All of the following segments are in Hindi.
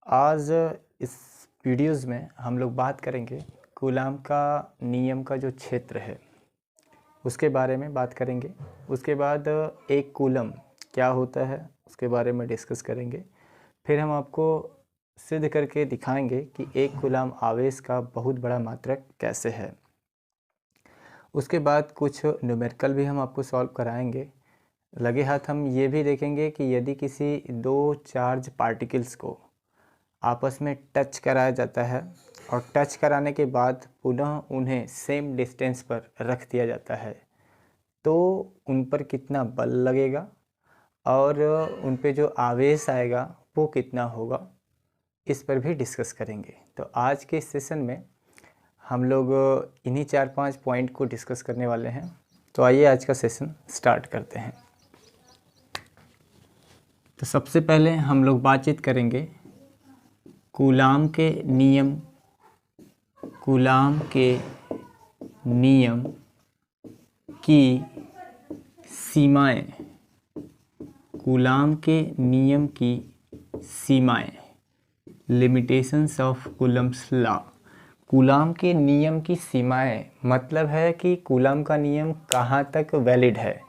आज इस वीडियोज़ में हम लोग बात करेंगे कूलाम का नियम का जो क्षेत्र है उसके बारे में बात करेंगे। उसके बाद एक कूलम क्या होता है उसके बारे में डिस्कस करेंगे। फिर हम आपको सिद्ध करके दिखाएंगे कि एक कूलाम आवेश का बहुत बड़ा मात्रक कैसे है। उसके बाद कुछ न्यूमेरिकल भी हम आपको सॉल्व कराएंगे। लगे हाथ हम ये भी देखेंगे कि यदि किसी दो चार्ज पार्टिकल्स को आपस में टच कराया जाता है और टच कराने के बाद पुनः उन्हें सेम डिस्टेंस पर रख दिया जाता है तो उन पर कितना बल लगेगा और उन पे जो आवेश आएगा वो कितना होगा, इस पर भी डिस्कस करेंगे। तो आज के इस सेशन में हम लोग इन्हीं 4-5 पॉइंट को डिस्कस करने वाले हैं। तो आइए आज का सेशन स्टार्ट करते हैं। तो सबसे पहले हम लोग बातचीत करेंगे कूलाम के नियम की सीमाएं। कूलाम के नियम की सीमाएं, limitations of Coulomb's law. Coulomb के नियम की सीमाएं मतलब है कि कूलाम का नियम कहाँ तक वैलिड है,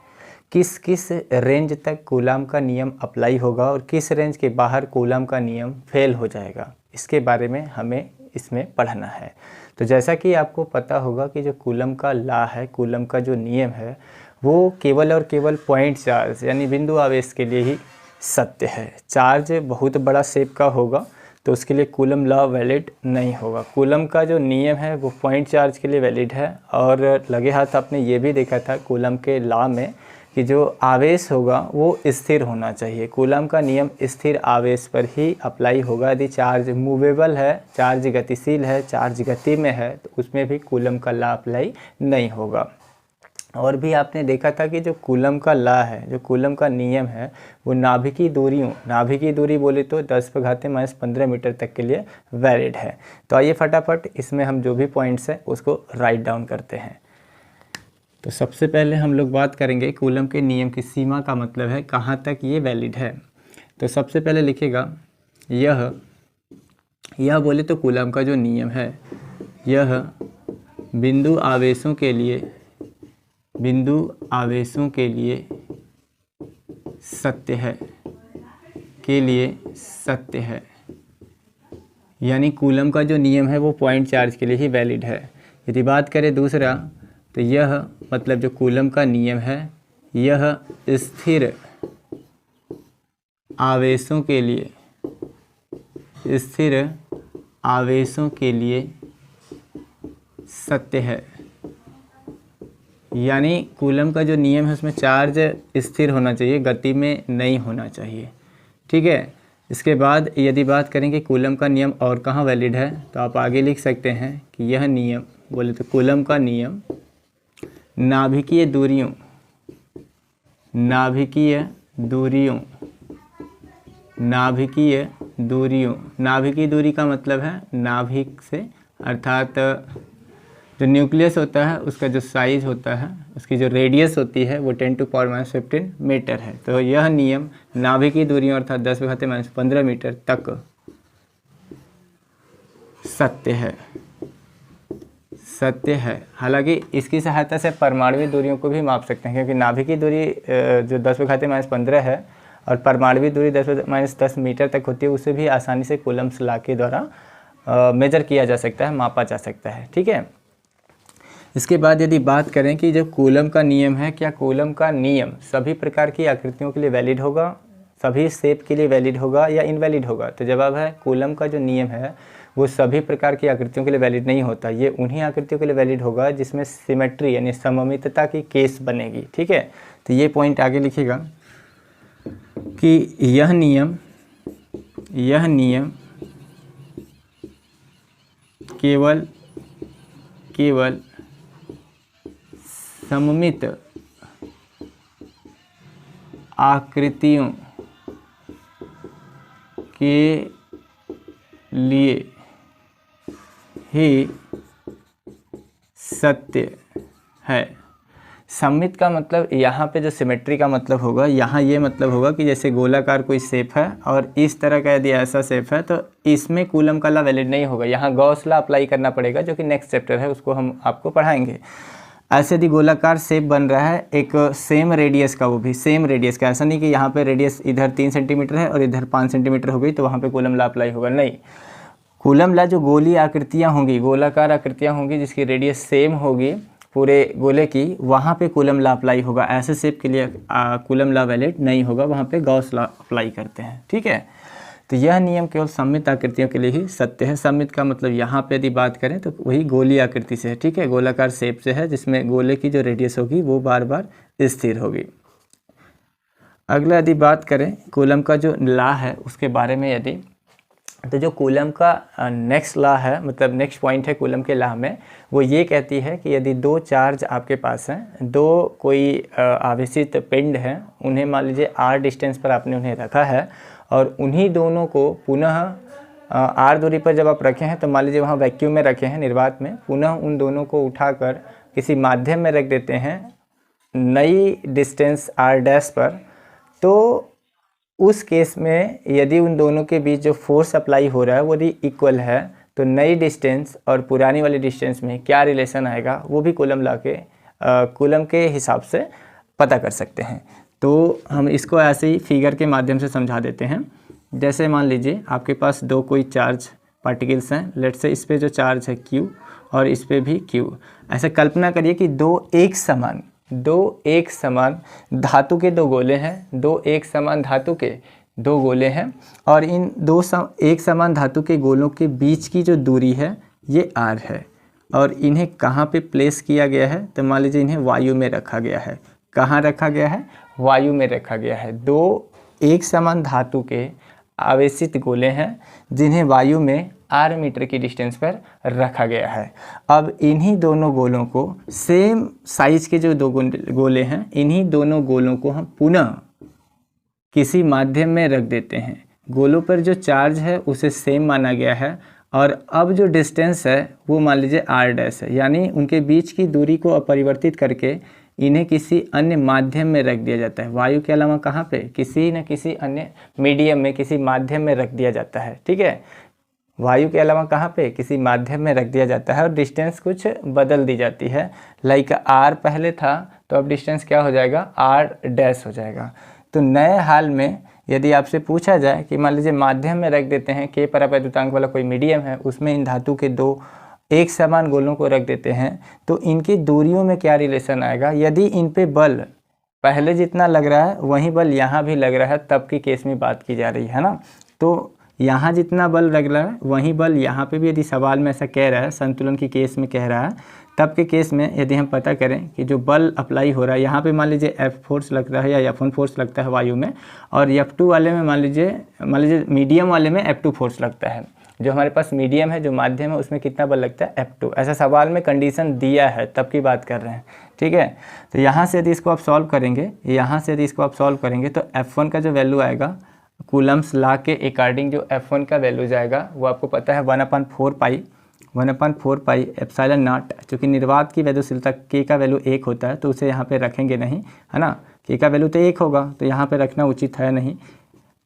किस किस रेंज तक कूलाम का नियम अप्लाई होगा और किस रेंज के बाहर कूलाम का नियम फेल हो जाएगा, इसके बारे में हमें इसमें पढ़ना है। तो जैसा कि आपको पता होगा कि जो कूलम का लॉ है, कूलम का जो नियम है, वो केवल और केवल पॉइंट चार्ज यानी बिंदु आवेश के लिए ही सत्य है। चार्ज बहुत बड़ा शेप का होगा तो उसके लिए कूलम लॉ वैलिड नहीं होगा। कूलम का जो नियम है वो पॉइंट चार्ज के लिए वैलिड है। और लगे हाथ आपने ये भी देखा था कूलम के लॉ में कि जो आवेश होगा वो स्थिर होना चाहिए। कूलम का नियम स्थिर आवेश पर ही अप्लाई होगा। यदि चार्ज मूवेबल है, चार्ज गतिशील है, चार्ज गति में है तो उसमें भी कूलम का लॉ अप्लाई नहीं होगा। और भी आपने देखा था कि जो कूलम का लॉ है, जो कूलम का नियम है, वो नाभिकीय दूरी बोले तो 10⁻⁻15 मीटर तक के लिए वैलिड है। तो आइए फटाफट इसमें हम जो भी पॉइंट्स हैं उसको राइट डाउन करते हैं। तो सबसे पहले हम लोग बात करेंगे कूलम के नियम की सीमा का मतलब है कहाँ तक ये वैलिड है। तो सबसे पहले लिखेगा यह बोले तो कूलम का जो नियम है यह बिंदु आवेशों के लिए सत्य है, यानी कूलम का जो नियम है वो पॉइंट चार्ज के लिए ही वैलिड है। यदि बात करें दूसरा तो यह मतलब जो कूलम का नियम है यह स्थिर आवेशों के लिए सत्य है, यानी कूलम का जो नियम है उसमें चार्ज स्थिर होना चाहिए, गति में नहीं होना चाहिए। ठीक है। इसके बाद यदि बात करेंगे कूलम का नियम और कहाँ वैलिड है तो आप आगे लिख सकते हैं कि यह नियम बोले तो कूलम का नियम नाभिकीय दूरी का मतलब है नाभिक से, अर्थात जो न्यूक्लियस होता है उसका जो साइज होता है, उसकी जो रेडियस होती है वो 10⁻⁻15 मीटर है। तो यह नियम नाभिकीय दूरियों अर्थात 10⁻⁻15 मीटर तक सत्य है। हालांकि इसकी सहायता से परमाणुवीय दूरियों को भी माप सकते हैं, क्योंकि नाभिकीय दूरी जो 10⁻⁻15 है और परमाणुवीय दूरी 10⁻10 मीटर तक होती है, उसे भी आसानी से कूलम्स लॉ के द्वारा मेजर किया जा सकता है, मापा जा सकता है। ठीक है। इसके बाद यदि बात करें कि जो कूलम का नियम है, क्या कूलम का नियम सभी प्रकार की आकृतियों के लिए वैलिड होगा, सभी शेप के लिए वैलिड होगा या इनवैलिड होगा? तो जवाब है कूलम का जो नियम है वो सभी प्रकार की आकृतियों के लिए वैलिड नहीं होता। ये उन्हीं आकृतियों के लिए वैलिड होगा जिसमें सिमेट्री यानी सममितता की केस बनेगी। ठीक है। तो ये पॉइंट आगे लिखिएगा कि यह नियम केवल सममित आकृतियों के लिए ही सत्य है। सममित का मतलब यहाँ पे जो सिमेट्री का मतलब होगा, यहाँ ये मतलब होगा कि जैसे गोलाकार कोई शेप है और इस तरह का यदि ऐसा शेप है तो इसमें कूलम का लॉ वैलिड नहीं होगा, यहाँ गॉस लॉ अप्लाई करना पड़ेगा, जो कि नेक्स्ट चैप्टर है उसको हम आपको पढ़ाएंगे। ऐसे यदि गोलाकार शेप बन रहा है एक सेम रेडियस का, वो भी सेम रेडियस का, ऐसा नहीं कि यहाँ पे रेडियस इधर 3 सेंटीमीटर है और इधर 5 सेंटीमीटर हो गई तो वहाँ पे कूलम लॉ अप्लाई होगा, नहीं। कूलम लॉ जो गोली आकृतियाँ होंगी, गोलाकार आकृतियाँ होंगी जिसकी रेडियस सेम होगी पूरे गोले की, वहाँ पे कूलम लॉ अप्लाई होगा। ऐसे शेप के लिए कूलम लॉ वैलिड नहीं होगा, वहाँ पे गॉस लॉ अप्लाई करते हैं, ठीक है। तो यह नियम केवल सममित आकृतियों के लिए ही सत्य है। सममित का मतलब यहाँ पे यदि बात करें तो वही गोली आकृति से है, ठीक है, गोलाकार शेप से है जिसमें गोले की जो रेडियस होगी वो बार बार स्थिर होगी। अगला यदि बात करें कूलम का जो लॉ है उसके बारे में, यदि तो जो कूलम का नेक्स्ट लॉ है, मतलब नेक्स्ट पॉइंट है कूलम के लॉ में, वो ये कहती है कि यदि दो चार्ज आपके पास हैं, दो कोई आवेशित पिंड हैं, उन्हें मान लीजिए r डिस्टेंस पर आपने उन्हें रखा है और उन्हीं दोनों को पुनः r दूरी पर जब आप रखे हैं तो मान लीजिए वहाँ वैक्यूम में रखे हैं, निर्वात में, पुनः उन दोनों को उठाकर किसी माध्यम में रख देते हैं नई डिस्टेंस r डैश पर, तो उस केस में यदि उन दोनों के बीच जो फोर्स अप्लाई हो रहा है वो यदि इक्वल है तो नई डिस्टेंस और पुरानी वाली डिस्टेंस में क्या रिलेशन आएगा वो भी कूलम लॉ के कूलम के हिसाब से पता कर सकते हैं। तो हम इसको ऐसे ही फिगर के माध्यम से समझा देते हैं। जैसे मान लीजिए आपके पास दो कोई चार्ज पार्टिकल्स हैं, लेट से इस पर जो चार्ज है Q और इस पर भी Q। ऐसे कल्पना करिए कि दो एक समान धातु के दो गोले हैं, दो एक समान धातु के दो गोले हैं और इन एक समान धातु के गोलों के बीच की जो दूरी है ये r है और इन्हें कहाँ पे प्लेस किया गया है, तो मान लीजिए इन्हें वायु में रखा गया है। कहाँ रखा गया है? वायु में रखा गया है। दो एक समान धातु के आवेशित गोले हैं जिन्हें वायु में r मीटर की डिस्टेंस पर रखा गया है। अब इन्हीं दोनों गोलों को, सेम साइज के जो दो गोले हैं, इन्हीं दोनों गोलों को हम पुनः किसी माध्यम में रख देते हैं। गोलों पर जो चार्ज है उसे सेम माना गया है और अब जो डिस्टेंस है वो मान लीजिए r डैश है, यानी उनके बीच की दूरी को अपरिवर्तित करके इन्हें किसी अन्य माध्यम में रख दिया जाता है। वायु के अलावा कहाँ पे? किसी न किसी अन्य मीडियम में, किसी माध्यम में रख दिया जाता है, ठीक है। वायु के अलावा कहाँ पे? किसी माध्यम में रख दिया जाता है और डिस्टेंस कुछ बदल दी जाती है। लाइक r पहले था तो अब डिस्टेंस क्या हो जाएगा? r डैश हो जाएगा। तो नए हाल में यदि आपसे पूछा जाए कि मान लीजिए माध्यम में रख देते हैं, k परावैद्युतांक वाला कोई मीडियम है, उसमें इन धातु के दो एक समान गोलों को रख देते हैं, तो इनकी दूरियों में क्या रिलेशन आएगा? यदि इन पे बल पहले जितना लग रहा है वहीं बल यहाँ भी लग रहा है, तब की केस में बात की जा रही है ना। तो यहाँ जितना बल लग रहा है वहीं बल यहाँ पे भी, यदि सवाल में ऐसा कह रहा है, संतुलन की केस में कह रहा है, तब के केस में यदि हम पता करें कि जो बल अप्लाई हो रहा है, यहाँ पे मान लीजिए F फोर्स लगता है या F1 फोर्स लगता है वायु में, और F2 वाले में मान लीजिए मीडियम वाले में F2 फोर्स लगता है। जो हमारे पास मीडियम है, जो माध्यम है, उसमें कितना बल लगता है? F2। ऐसा सवाल में कंडीशन दिया है तब की बात कर रहे हैं, ठीक है। तो यहाँ से यदि इसको आप सॉल्व करेंगे, तो F1 का जो वैल्यू आएगा कूलम्स लॉ के अकॉर्डिंग, जो F1 का वैल्यू जाएगा वो आपको पता है 1/4 पाई एप्सिलॉन नॉट। चूँकि निर्वात की वैद्युशीलता K का वैल्यू 1 होता है तो उसे यहाँ पे रखेंगे नहीं, है ना। K का वैल्यू तो 1 होगा तो यहाँ पे रखना उचित है नहीं,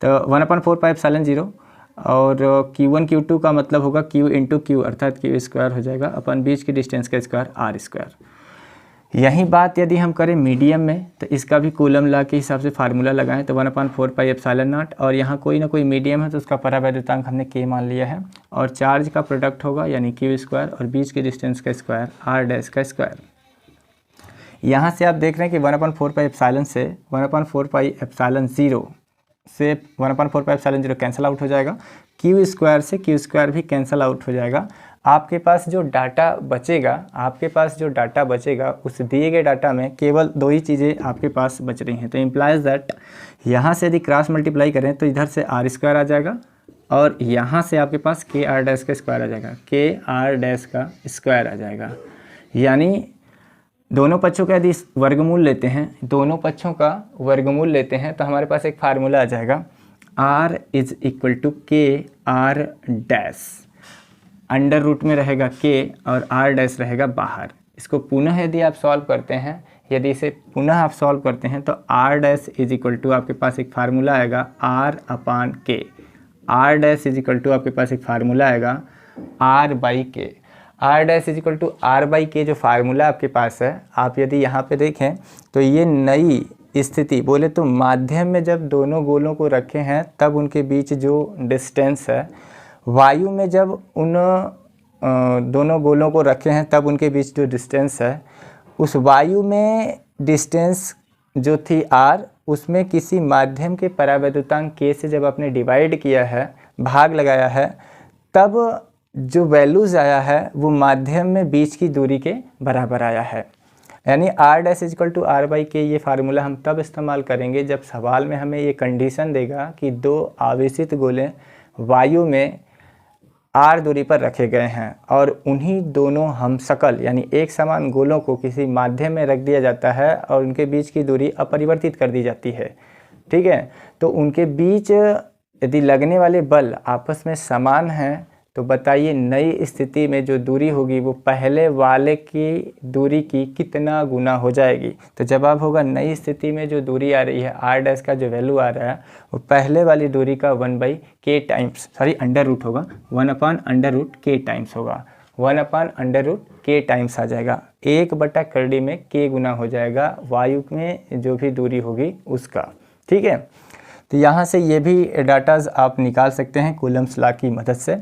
तो 1/4 पाई एप्सिलॉन 0 और Q1 Q2 का मतलब होगा Q इंटू Q, अर्थात Q स्क्वायर हो जाएगा अपन बीच की डिस्टेंस का स्क्वायर R स्क्वायर। यही बात यदि हम करें मीडियम में, तो इसका भी कूलम लॉ के हिसाब से फार्मूला लगाएं तो 1/4 पाई एप्सिलॉन नॉट, और यहाँ कोई ना कोई मीडियम है तो उसका परावैद्युतांक हमने K मान लिया है, और चार्ज का प्रोडक्ट होगा यानी Q स्क्वायर और बीच की डिस्टेंस का स्क्वायर R डैश का स्क्वायर। यहाँ से आप देख रहे हैं कि 1/4 पाई एप्सिलॉन से 1/4 पाई एप्सिलॉन 0 से 1/4 पाई एप्सिलॉन 0 कैंसिल आउट हो जाएगा, Q स्क्वायर से Q स्क्वायर भी कैंसिल आउट हो जाएगा। आपके पास जो डाटा बचेगा, उस दिए गए डाटा में केवल दो ही चीज़ें आपके पास बच रही हैं। तो इम्प्लाइज दैट यहाँ से यदि क्रॉस मल्टीप्लाई करें तो इधर से R स्क्वायर आ जाएगा और यहाँ से आपके पास KR डैश का स्क्वायर आ जाएगा, KR डैश का स्क्वायर आ जाएगा। यानी दोनों पक्षों का यदि वर्गमूल लेते हैं तो हमारे पास एक फार्मूला आ जाएगा, R is equal to KR dash, under root में रहेगा K और R डैश रहेगा बाहर। इसको पुनः यदि आप सॉल्व करते हैं, यदि इसे पुनः आप सॉल्व करते हैं तो r dash is equal to आपके पास एक फार्मूला आएगा r upon k. R dash is equal to आपके पास एक फार्मूला आएगा r by k. R dash is equal to r by k जो फार्मूला आपके पास है, आप यदि यहाँ पे देखें तो ये नई स्थिति बोले तो माध्यम में जब दोनों गोलों को रखे हैं तब उनके बीच जो डिस्टेंस है, वायु में जब उन दोनों गोलों को रखे हैं तब उनके बीच जो डिस्टेंस है, उस वायु में डिस्टेंस जो थी r, उसमें किसी माध्यम के परावैद्युतांक k से जब आपने डिवाइड किया है, भाग लगाया है, तब जो वैल्यूज़ आया है वो माध्यम में बीच की दूरी के बराबर आया है। यानी r dash equal to r by k ये फार्मूला हम तब इस्तेमाल करेंगे जब सवाल में हमें ये कंडीशन देगा कि दो आवेशित गोले वायु में आर दूरी पर रखे गए हैं और उन्हीं दोनों हमशक्ल यानी एक समान गोलों को किसी माध्यम में रख दिया जाता है और उनके बीच की दूरी अपरिवर्तित कर दी जाती है। ठीक है, तो उनके बीच यदि लगने वाले बल आपस में समान हैं तो बताइए नई स्थिति में जो दूरी होगी वो पहले वाले की दूरी की कितना गुना हो जाएगी। तो जवाब होगा नई स्थिति में जो दूरी आ रही है आर डैश का जो वैल्यू आ रहा है वो पहले वाली दूरी का 1/k टाइम्स अंडर रूट होगा, 1/√k टाइम्स होगा, 1/√k टाइम्स आ जाएगा। 1/कड़ी में k गुना हो जाएगा वायु में जो भी दूरी होगी उसका। ठीक है, तो यहाँ से ये भी डाटाज आप निकाल सकते हैं कूलम्स लॉ की मदद से।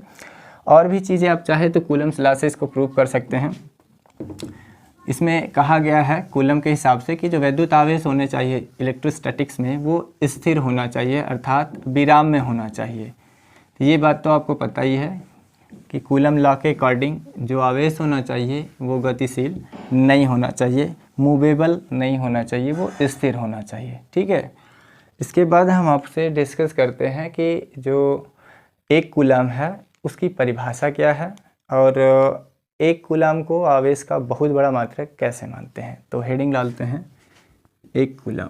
और भी चीज़ें आप चाहे तो कूलम्स लॉ से इसको प्रूव कर सकते हैं। इसमें कहा गया है कूलम के हिसाब से कि जो वैद्युत आवेश होने चाहिए इलेक्ट्रोस्टैटिक्स में वो स्थिर होना चाहिए, अर्थात विराम में होना चाहिए। तो ये बात तो आपको पता ही है कि कूलम लॉ के अकॉर्डिंग जो आवेश होना चाहिए वो गतिशील नहीं होना चाहिए, मूवेबल नहीं होना चाहिए, वो स्थिर होना चाहिए। ठीक है, इसके बाद हम आपसे डिस्कस करते हैं कि जो एक कूलम है उसकी परिभाषा क्या है और एक कूलम को आवेश का बहुत बड़ा मात्रक कैसे मानते हैं। तो हेडिंग डालते हैं एक कूलम।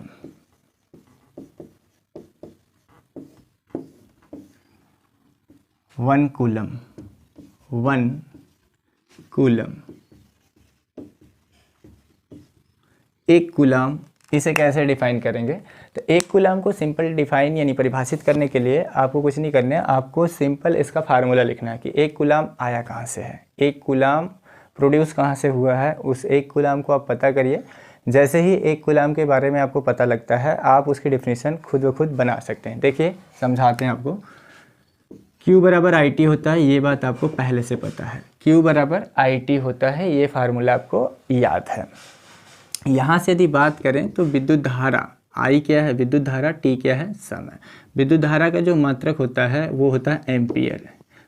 वन कूलम एक कूलम, इसे कैसे डिफाइन करेंगे। तो एक कूलम को सिंपल डिफाइन यानी परिभाषित करने के लिए आपको कुछ नहीं करना है, आपको सिंपल इसका फार्मूला लिखना है कि एक कूलम आया कहाँ से है, एक कूलम प्रोड्यूस कहाँ से हुआ है, उस एक कूलम को आप पता करिए। जैसे ही एक कूलम के बारे में आपको पता लगता है आप उसकी डिफिनीशन खुद ब खुद बना सकते हैं। देखिए समझाते हैं आपको। Q बराबर IT होता है, ये बात आपको पहले से पता है। Q बराबर IT होता है, ये फार्मूला आपको याद है। यहाँ से यदि बात करें तो विद्युत धारा I क्या है, विद्युत धारा, T क्या है, समय। विद्युत धारा का जो मात्रक होता है वो होता है एम्पियर।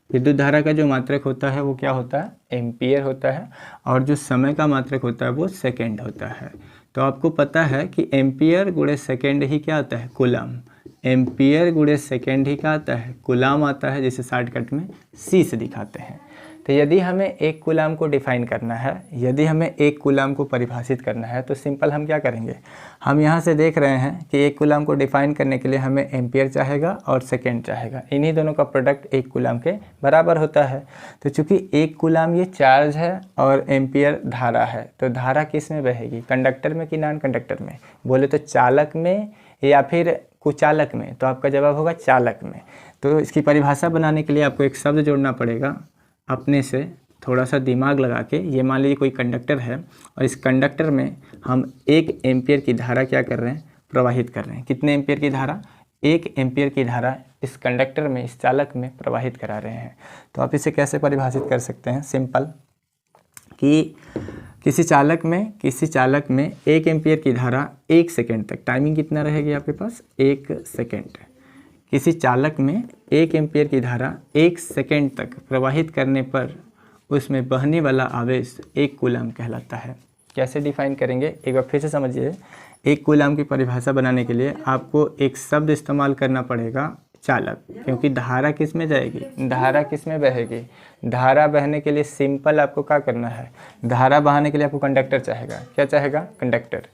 विद्युत धारा का जो मात्रक होता है वो क्या होता है, एम्पियर होता है। और जो समय का मात्रक होता है वो सेकेंड होता है। तो आपको पता है कि एम्पियर गुणे सेकेंड ही क्या आता है, कूलम। एम्पियर गुणे सेकेंड ही क्या आता है, कूलम आता है, जिसे शॉर्टकट में C से दिखाते हैं। तो यदि हमें एक कूलम को डिफाइन करना है, यदि हमें एक कूलम को परिभाषित करना है तो सिंपल हम क्या करेंगे, हम यहाँ से देख रहे हैं कि एक कूलम को डिफाइन करने के लिए हमें एम्पियर चाहेगा और सेकेंड चाहेगा। इन्हीं दोनों का प्रोडक्ट एक कूलम के बराबर होता है। तो चूंकि एक कूलम ये चार्ज है और एम्पियर धारा है, तो धारा किस में बहेगी, कंडक्टर में कि नॉन कंडक्टर में। बोले तो चालक में या फिर कुचालक में, तो आपका जवाब होगा चालक में। तो इसकी परिभाषा बनाने के लिए आपको एक शब्द जोड़ना पड़ेगा अपने से, थोड़ा सा दिमाग लगा के। ये मान लीजिए कोई कंडक्टर है और इस कंडक्टर में हम 1 एम्पियर की धारा क्या कर रहे हैं, प्रवाहित कर रहे हैं। कितने एम्पियर की धारा, 1 एम्पियर की धारा इस कंडक्टर में, इस चालक में प्रवाहित करा रहे हैं। तो आप इसे कैसे परिभाषित कर सकते हैं, सिंपल कि किसी चालक में 1 एम्पियर की धारा 1 सेकेंड तक, टाइमिंग कितना रहेगी आपके पास, 1 सेकेंड। किसी चालक में 1 एम्पियर की धारा 1 सेकेंड तक प्रवाहित करने पर उसमें बहने वाला आवेश 1 कूलम कहलाता है। कैसे डिफाइन करेंगे, एक बार फिर से समझिए। एक कूलम की परिभाषा बनाने के लिए आपको एक शब्द इस्तेमाल करना पड़ेगा, चालक, क्योंकि धारा किस में जाएगी, धारा किस में बहेगी। धारा बहने के लिए सिंपल आपको क्या करना है, धारा बहाने के लिए आपको कंडक्टर चाहेगा। क्या चाहेगा, कंडक्टर।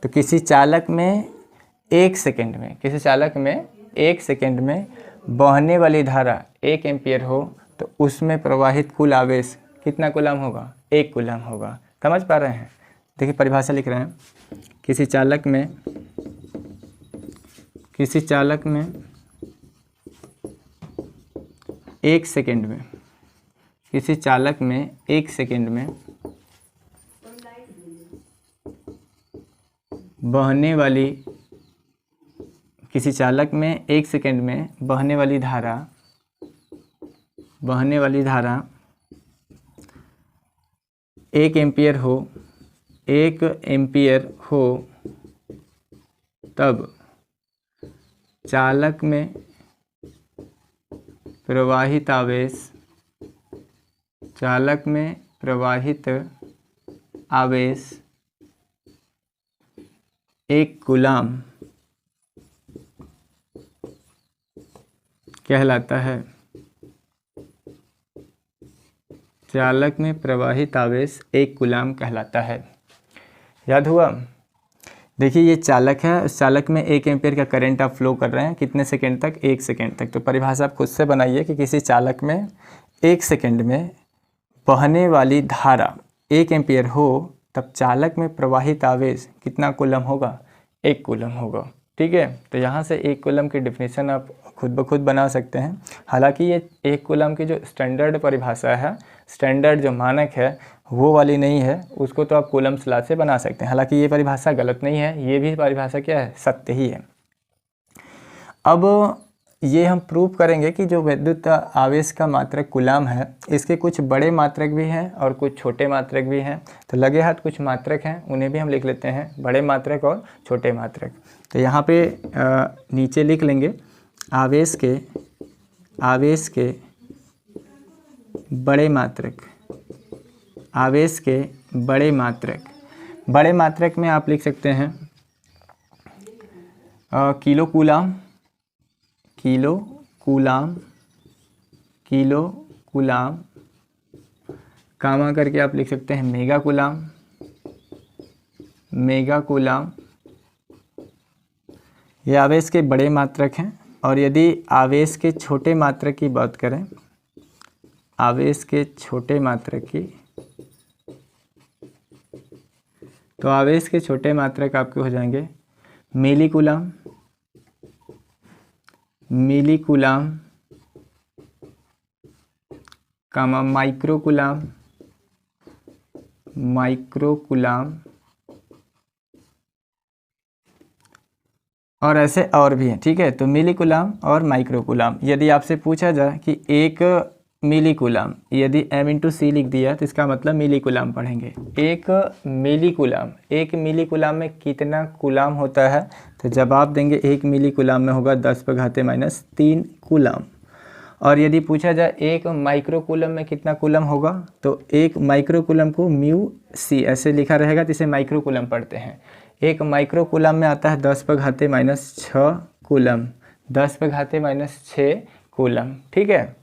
तो किसी चालक में 1 सेकेंड में, किसी चालक में 1 सेकेंड में बहने वाली धारा 1 एम्पियर हो तो उसमें प्रवाहित कुल आवेश कितना कूलम होगा, 1 कूलम होगा। समझ पा रहे हैं। देखिए परिभाषा लिख रहे हैं, किसी चालक में 1 सेकेंड में, किसी चालक में 1 सेकेंड में बहने वाली, किसी चालक में 1 सेकेंड में बहने वाली धारा 1 एम्पियर हो तब चालक में प्रवाहित आवेश 1 कूलाम कहलाता है। चालक में प्रवाहित आवेश 1 कूलाम कहलाता है। याद हुआ? देखिए ये चालक है, उस चालक में 1 एम्पीयर का करंट आप फ्लो कर रहे हैं, कितने सेकंड तक? 1 सेकंड तक। तो परिभाषा आप खुद से बनाइए कि किसी चालक में 1 सेकंड में बहने वाली धारा 1 एम्पीयर हो तब चालक में प्रवाहित आवेश कितना कूलम होगा? 1 कूलम होगा। ठीक है, तो यहाँ से 1 कूलम की डेफिनेशन आप खुद ब खुद बना सकते हैं। हालांकि ये 1 कूलम की जो स्टैंडर्ड परिभाषा है, स्टैंडर्ड जो मानक है वो वाली नहीं है, उसको तो आप कूलम्स लॉ से बना सकते हैं। हालांकि ये परिभाषा गलत नहीं है, ये भी परिभाषा क्या है? सत्य ही है। अब ये हम प्रूव करेंगे कि जो विद्युत आवेश का मात्रक कूलाम है, इसके कुछ बड़े मात्रक भी हैं और कुछ छोटे मात्रक भी हैं। तो लगे हाथ कुछ मात्रक हैं, उन्हें भी हम लिख लेते हैं, बड़े मात्रक और छोटे मात्रक। तो यहाँ पे नीचे लिख लेंगे आवेश के बड़े मात्रक, आवेश के बड़े मात्रक। बड़े मात्रक में आप लिख सकते हैं किलो कूलाम, कामा करके आप लिख सकते हैं मेगा कूलाम। ये आवेश के बड़े मात्रक हैं। और यदि आवेश के छोटे मात्रक की बात करें, आवेश के छोटे मात्रक की, तो आवेश के छोटे मात्रक आपके हो जाएंगे मिली कूलाम, कामा माइक्रो कूलाम, और ऐसे और भी हैं। ठीक है, तो मिली कूलाम और माइक्रो कूलाम। यदि आपसे पूछा जाए कि 1 मिली कूलाम, यदि m/c लिख दिया तो इसका मतलब मिली कूलाम पढ़ेंगे। 1 मिली कूलाम में कितना कूलाम होता है? तो जवाब देंगे 1 मिली कूलाम में होगा 10⁻³ कूलाम। और यदि पूछा जाए 1 माइक्रो कूलम में कितना कूलम होगा, तो 1 माइक्रो कूलम को μc ऐसे लिखा रहेगा, तो इसे माइक्रो कूलम पढ़ते हैं। 1 माइक्रो कूलम में आता है 10⁻⁶ कूलम, 10⁻⁶ कूलम। ठीक है,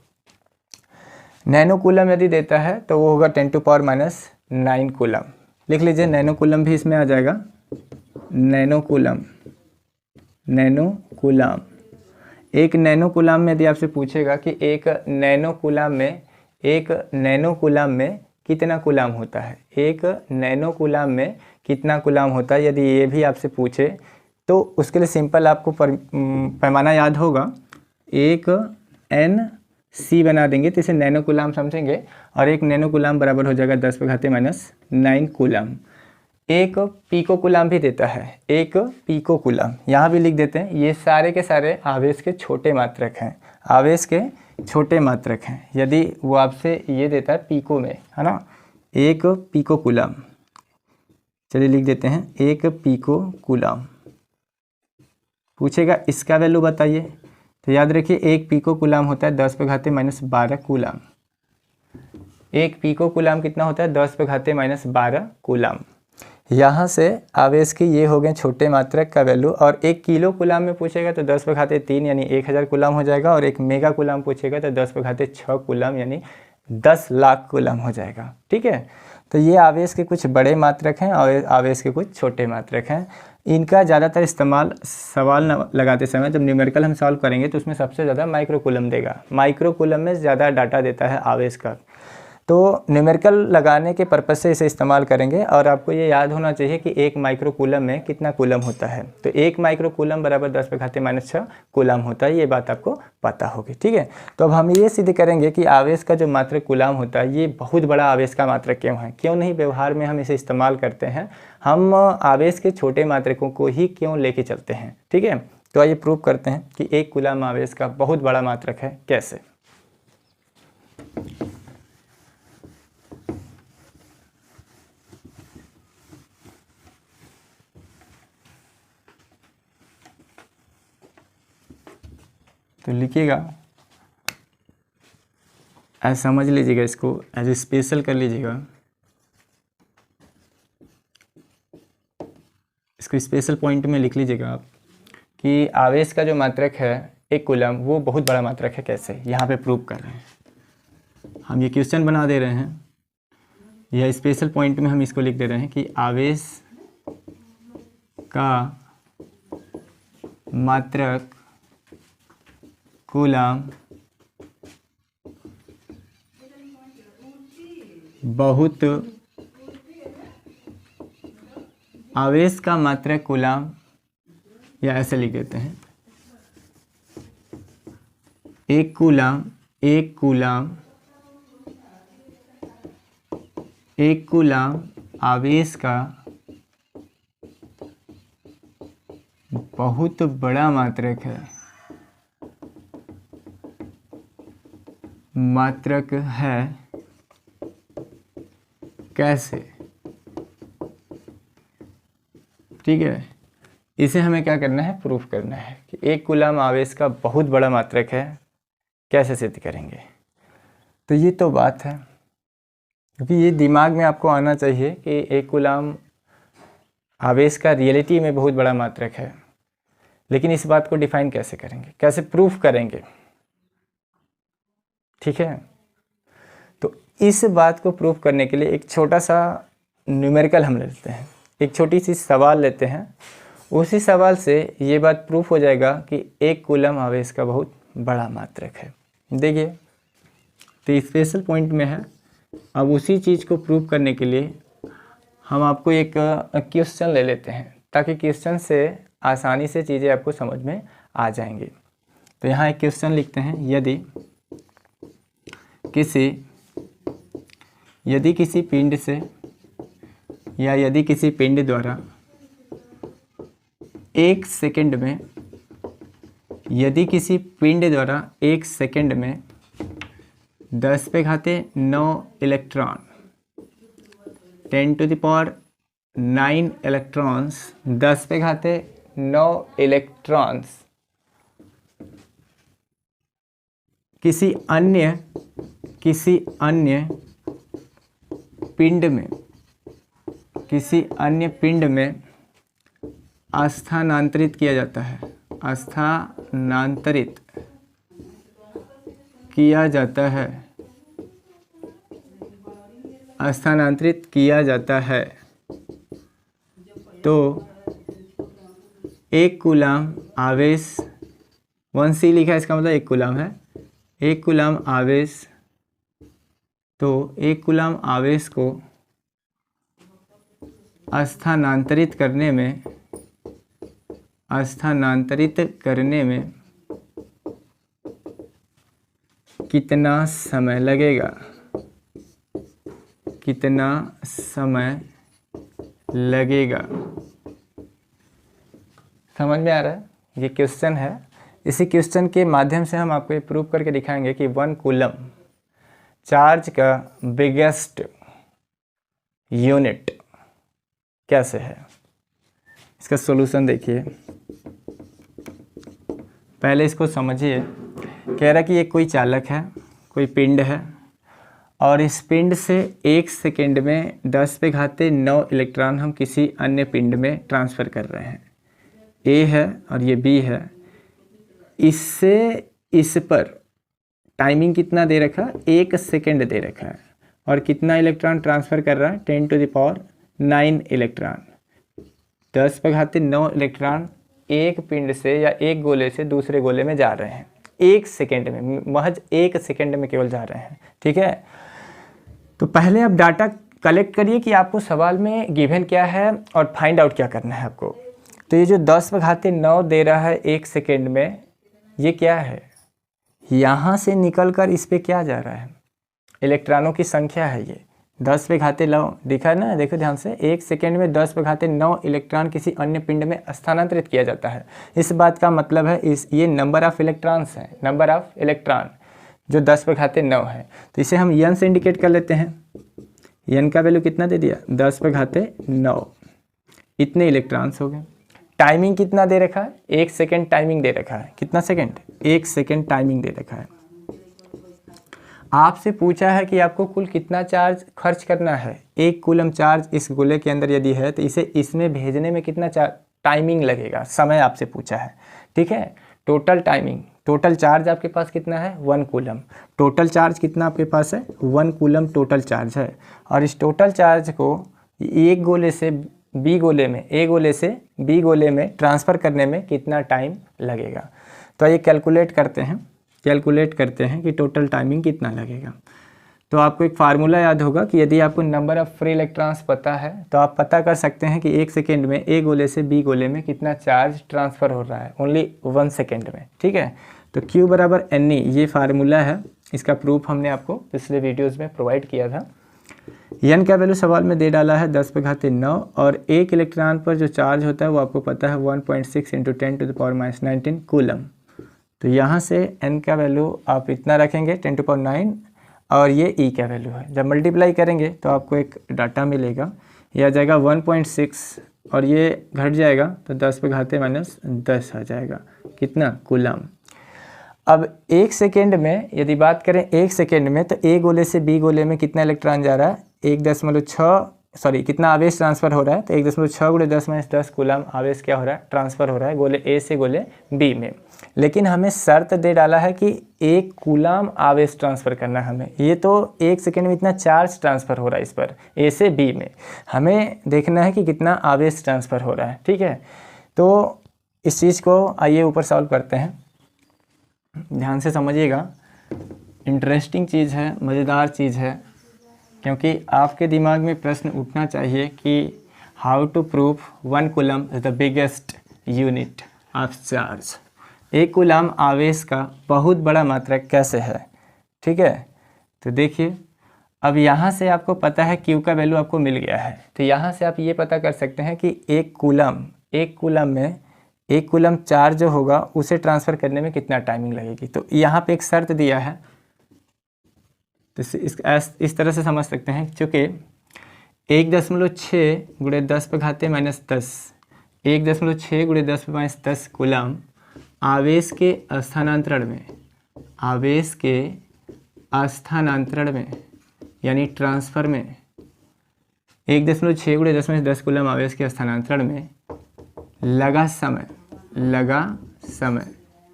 नैनो कूलम यदि देता है तो वो होगा 10⁻⁹ कूलम। लिख लीजिए, नैनो कूलम भी इसमें आ जाएगा। नैनो कूलम, 1 नैनो कूलम में यदि आपसे पूछेगा कि 1 नैनो कूलम में कितना कूलम होता है, 1 नैनो कूलम में कितना कूलम होता है, यदि ये भी आपसे पूछे तो उसके लिए सिंपल आपको पैमाना याद होगा, 1 Nc बना देंगे तो इसे नैनो कूलम समझेंगे। और 1 नैनो कूलम बराबर हो जाएगा 10⁻⁹ कूलम। 1 पीको कूलम भी देता है, 1 पीको कूलम यहाँ भी लिख देते हैं। ये सारे के सारे आवेश के छोटे मात्रक हैं, आवेश के छोटे मात्रक हैं। यदि वो आपसे ये देता है पीको में, है ना, 1 पीको कूलम, चलिए लिख देते हैं 1 पीको कूलम। पूछेगा इसका वैल्यू बताइए, तो याद रखिए 1 पीको कूलम होता है 10⁻⁻12 कूलम। 1 पीको कूलम कितना होता है? 10⁻⁻12 कूलम। यहाँ से आवेश की ये हो गए छोटे मात्रक का वैल्यू। और 1 किलो कूलम में पूछेगा तो 10⁻³ यानी 1000 कूलम हो जाएगा। और 1 मेगा कूलम पूछेगा तो 10�6 कूलम यानी 10 लाख कूलम हो जाएगा। ठीक है, तो ये आवेश के कुछ बड़े मात्रक हैं और आवेश के कुछ छोटे मात्रक हैं। इनका ज़्यादातर इस्तेमाल सवाल लगाते समय, जब न्यूमेरिकल हम सॉल्व करेंगे तो उसमें सबसे ज़्यादा माइक्रो कूलम देगा। माइक्रो कूलम में ज़्यादा डाटा देता है आवेश का। तो न्यूमेरिकल लगाने के पर्पज़ से इसे इस्तेमाल करेंगे। और आपको ये याद होना चाहिए कि 1 माइक्रो कूलम में कितना कूलम होता है। तो 1 माइक्रो कूलम बराबर 10⁻⁻⁶ कूलम होता है, ये बात आपको पता होगी। ठीक है, तो अब हम ये सिद्ध करेंगे कि आवेश का जो मात्रक कूलम होता है ये बहुत बड़ा आवेश का मात्रक क्यों है, क्यों नहीं व्यवहार में हम इसे इस्तेमाल करते हैं, हम आवेश के छोटे मात्रकों को ही क्यों लेके चलते हैं। ठीक है, तो आइए प्रूव करते हैं कि 1 कूलम आवेश का बहुत बड़ा मात्रक है। कैसे? तो लिखिएगा, ऐसा समझ लीजिएगा, इसको एज स्पेशल कर लीजिएगा, इसको स्पेशल पॉइंट में लिख लीजिएगा आप कि आवेश का जो मात्रक है 1 कूलम वो बहुत बड़ा मात्रक है। कैसे? यहाँ पे प्रूव कर रहे हैं हम, ये क्वेश्चन बना दे रहे हैं, यह स्पेशल पॉइंट में हम इसको लिख दे रहे हैं कि आवेश का मात्रक कूलम बहुत, आवेश का मात्रक कूलम, या ऐसे लिख देते हैं 1 कूलम, 1 कूलम, 1 कूलम आवेश का बहुत बड़ा मात्रक है, मात्रक है। कैसे? ठीक है, इसे हमें क्या करना है, प्रूफ करना है कि 1 कूलम आवेश का बहुत बड़ा मात्रक है। कैसे सिद्ध करेंगे? तो ये तो बात है, क्योंकि ये दिमाग में आपको आना चाहिए कि 1 कूलम आवेश का रियलिटी में बहुत बड़ा मात्रक है, लेकिन इस बात को डिफाइन कैसे करेंगे, कैसे प्रूफ करेंगे। ठीक है, तो इस बात को प्रूफ करने के लिए एक छोटा सा न्यूमेरिकल हम लेते हैं, एक छोटी सी सवाल लेते हैं, उसी सवाल से ये बात प्रूफ हो जाएगा कि 1 कूलम आवेश का बहुत बड़ा मात्रक है। देखिए, तो स्पेशल पॉइंट में है। अब उसी चीज़ को प्रूव करने के लिए हम आपको एक क्वेश्चन ले लेते हैं, ताकि क्वेश्चन से आसानी से चीज़ें आपको समझ में आ जाएंगी। तो यहाँ एक क्वेश्चन लिखते हैं, यदि किसी पिंड से या यदि किसी पिंड द्वारा 1 सेकंड में, यदि किसी पिंड द्वारा 1 सेकंड में 10⁹ इलेक्ट्रॉन, 10⁹ इलेक्ट्रॉन्स, 10⁹ इलेक्ट्रॉन्स किसी अन्य पिंड में, किसी अन्य पिंड में स्थानांतरित किया जाता है, स्थानांतरित किया जाता है, स्थानांतरित किया जाता है, तो 1 कूलम आवेश, 1c लिखा है, इसका मतलब 1 कूलम है, 1 कूलम आवेश, तो 1 कूलम आवेश को स्थानांतरित करने में कितना समय लगेगा, कितना समय लगेगा। समझ में आ रहा है? ये क्वेश्चन है, इसी क्वेश्चन के माध्यम से हम आपको ये प्रूव करके दिखाएंगे कि 1 कूलम चार्ज का बिगेस्ट यूनिट कैसे है। इसका सॉल्यूशन देखिए, पहले इसको समझिए। कह रहा कि ये कोई चालक है, कोई पिंड है, और इस पिंड से 1 सेकेंड में 10⁹ इलेक्ट्रॉन हम किसी अन्य पिंड में ट्रांसफ़र कर रहे हैं। ए है और ये बी है, इससे इस पर टाइमिंग कितना दे रखा है, 1 सेकेंड दे रखा है, और कितना इलेक्ट्रॉन ट्रांसफ़र कर रहा है, 10⁹ इलेक्ट्रॉन, 10⁹ इलेक्ट्रॉन एक पिंड से या एक गोले से दूसरे गोले में जा रहे हैं 1 सेकेंड में, महज 1 सेकेंड में केवल जा रहे हैं। ठीक है, तो पहले आप डाटा कलेक्ट करिए कि आपको सवाल में गिवन क्या है और फाइंड आउट क्या करना है आपको। तो ये जो 10⁻9 दे रहा है 1 सेकेंड में, ये क्या है, यहाँ से निकल कर इस पर क्या जा रहा है, इलेक्ट्रॉनों की संख्या है। ये 10⁻9 दिखा है ना, देखो ध्यान से, 1 सेकेंड में 10⁻9 इलेक्ट्रॉन किसी अन्य पिंड में स्थानांतरित किया जाता है। इस बात का मतलब है ये नंबर ऑफ इलेक्ट्रॉन्स है, नंबर ऑफ इलेक्ट्रॉन जो 10⁻9 है। तो इसे हम n से इंडिकेट कर लेते हैं। n का वैल्यू कितना दे दिया, 10⁻9, इतने इलेक्ट्रॉन्स हो गए। टाइमिंग कितना दे रखा है, 1 सेकेंड टाइमिंग दे रखा है। कितना सेकेंड, 1 सेकेंड टाइमिंग दे रखा है। आपसे पूछा है कि आपको कुल कितना चार्ज खर्च करना है। 1 कूलम चार्ज इस गोले के अंदर यदि है तो इसे इसमें भेजने में कितना टाइमिंग लगेगा, समय आपसे पूछा है। ठीक है, टोटल टाइमिंग, टोटल चार्ज आपके पास कितना है, 1 कूलम। टोटल चार्ज कितना आपके पास है, 1 कूलम टोटल चार्ज है। और इस टोटल चार्ज को एक गोले से बी गोले में, ए गोले से बी गोले में ट्रांसफ़र करने में कितना टाइम लगेगा। तो ये कैलकुलेट करते हैं कि टोटल टाइमिंग कितना लगेगा। तो आपको एक फार्मूला याद होगा कि यदि आपको नंबर ऑफ फ्री इलेक्ट्रॉन्स पता है तो आप पता कर सकते हैं कि 1 सेकेंड में ए गोले से बी गोले में कितना चार्ज ट्रांसफ़र हो रहा है, ओनली 1 सेकेंड में। ठीक है, तो Q बराबर NE ये फार्मूला है। इसका प्रूफ हमने आपको पिछले वीडियोज़ में प्रोवाइड किया था। n का वैल्यू सवाल में दे डाला है 10⁻9 और एक इलेक्ट्रॉन पर जो चार्ज होता है वो आपको पता है 1.6 × 10⁻19 कूलम। तो यहाँ से n का वैल्यू आप इतना रखेंगे 10⁻9 और ये E का वैल्यू है। जब मल्टीप्लाई करेंगे तो आपको एक डाटा मिलेगा, यह आ जाएगा 1.6 और ये घट जाएगा तो 10⁻−10 आ जाएगा, कितना, कूलम। अब 1 सेकेंड में यदि बात करें 1 सेकेंड में, तो ए गोले से बी गोले में कितना इलेक्ट्रॉन जा रहा है, 1.6 कितना आवेश ट्रांसफ़र हो रहा है, तो 1.6 × 10⁻10 कूलम आवेश क्या हो रहा है, ट्रांसफ़र हो रहा है गोले ए से गोले बी में। लेकिन हमें शर्त दे डाला है कि 1 कूलम आवेश ट्रांसफ़र करना है हमें। ये तो 1 सेकेंड में इतना चार्ज ट्रांसफ़र हो रहा है इस पर ए से बी में, हमें देखना है कि कितना आवेश ट्रांसफ़र हो रहा है। ठीक है, तो इस चीज़ को आइए ऊपर सॉल्व करते हैं। ध्यान से समझिएगा, इंटरेस्टिंग चीज़ है, मज़ेदार चीज़ है, क्योंकि आपके दिमाग में प्रश्न उठना चाहिए कि how to prove 1 coulomb is the biggest unit of charge. 1 coulomb आवेश का बहुत बड़ा मात्रक कैसे है। ठीक है, तो देखिए, अब यहाँ से आपको पता है Q का वैल्यू आपको मिल गया है। तो यहाँ से आप ये पता कर सकते हैं कि 1 कूलम में 1 कूलम चार्ज जो होगा उसे ट्रांसफ़र करने में कितना टाइमिंग लगेगी। तो यहाँ पे एक शर्त दिया है, तो इस तरह से समझ सकते हैं, चूँकि 1.6 × 10⁻−10 1.6 × 10⁻10 कूलम आवेश के स्थानांतरण में यानी ट्रांसफ़र में 1.6 × 10⁻10 कूलम आवेश के स्थानांतरण में लगा समय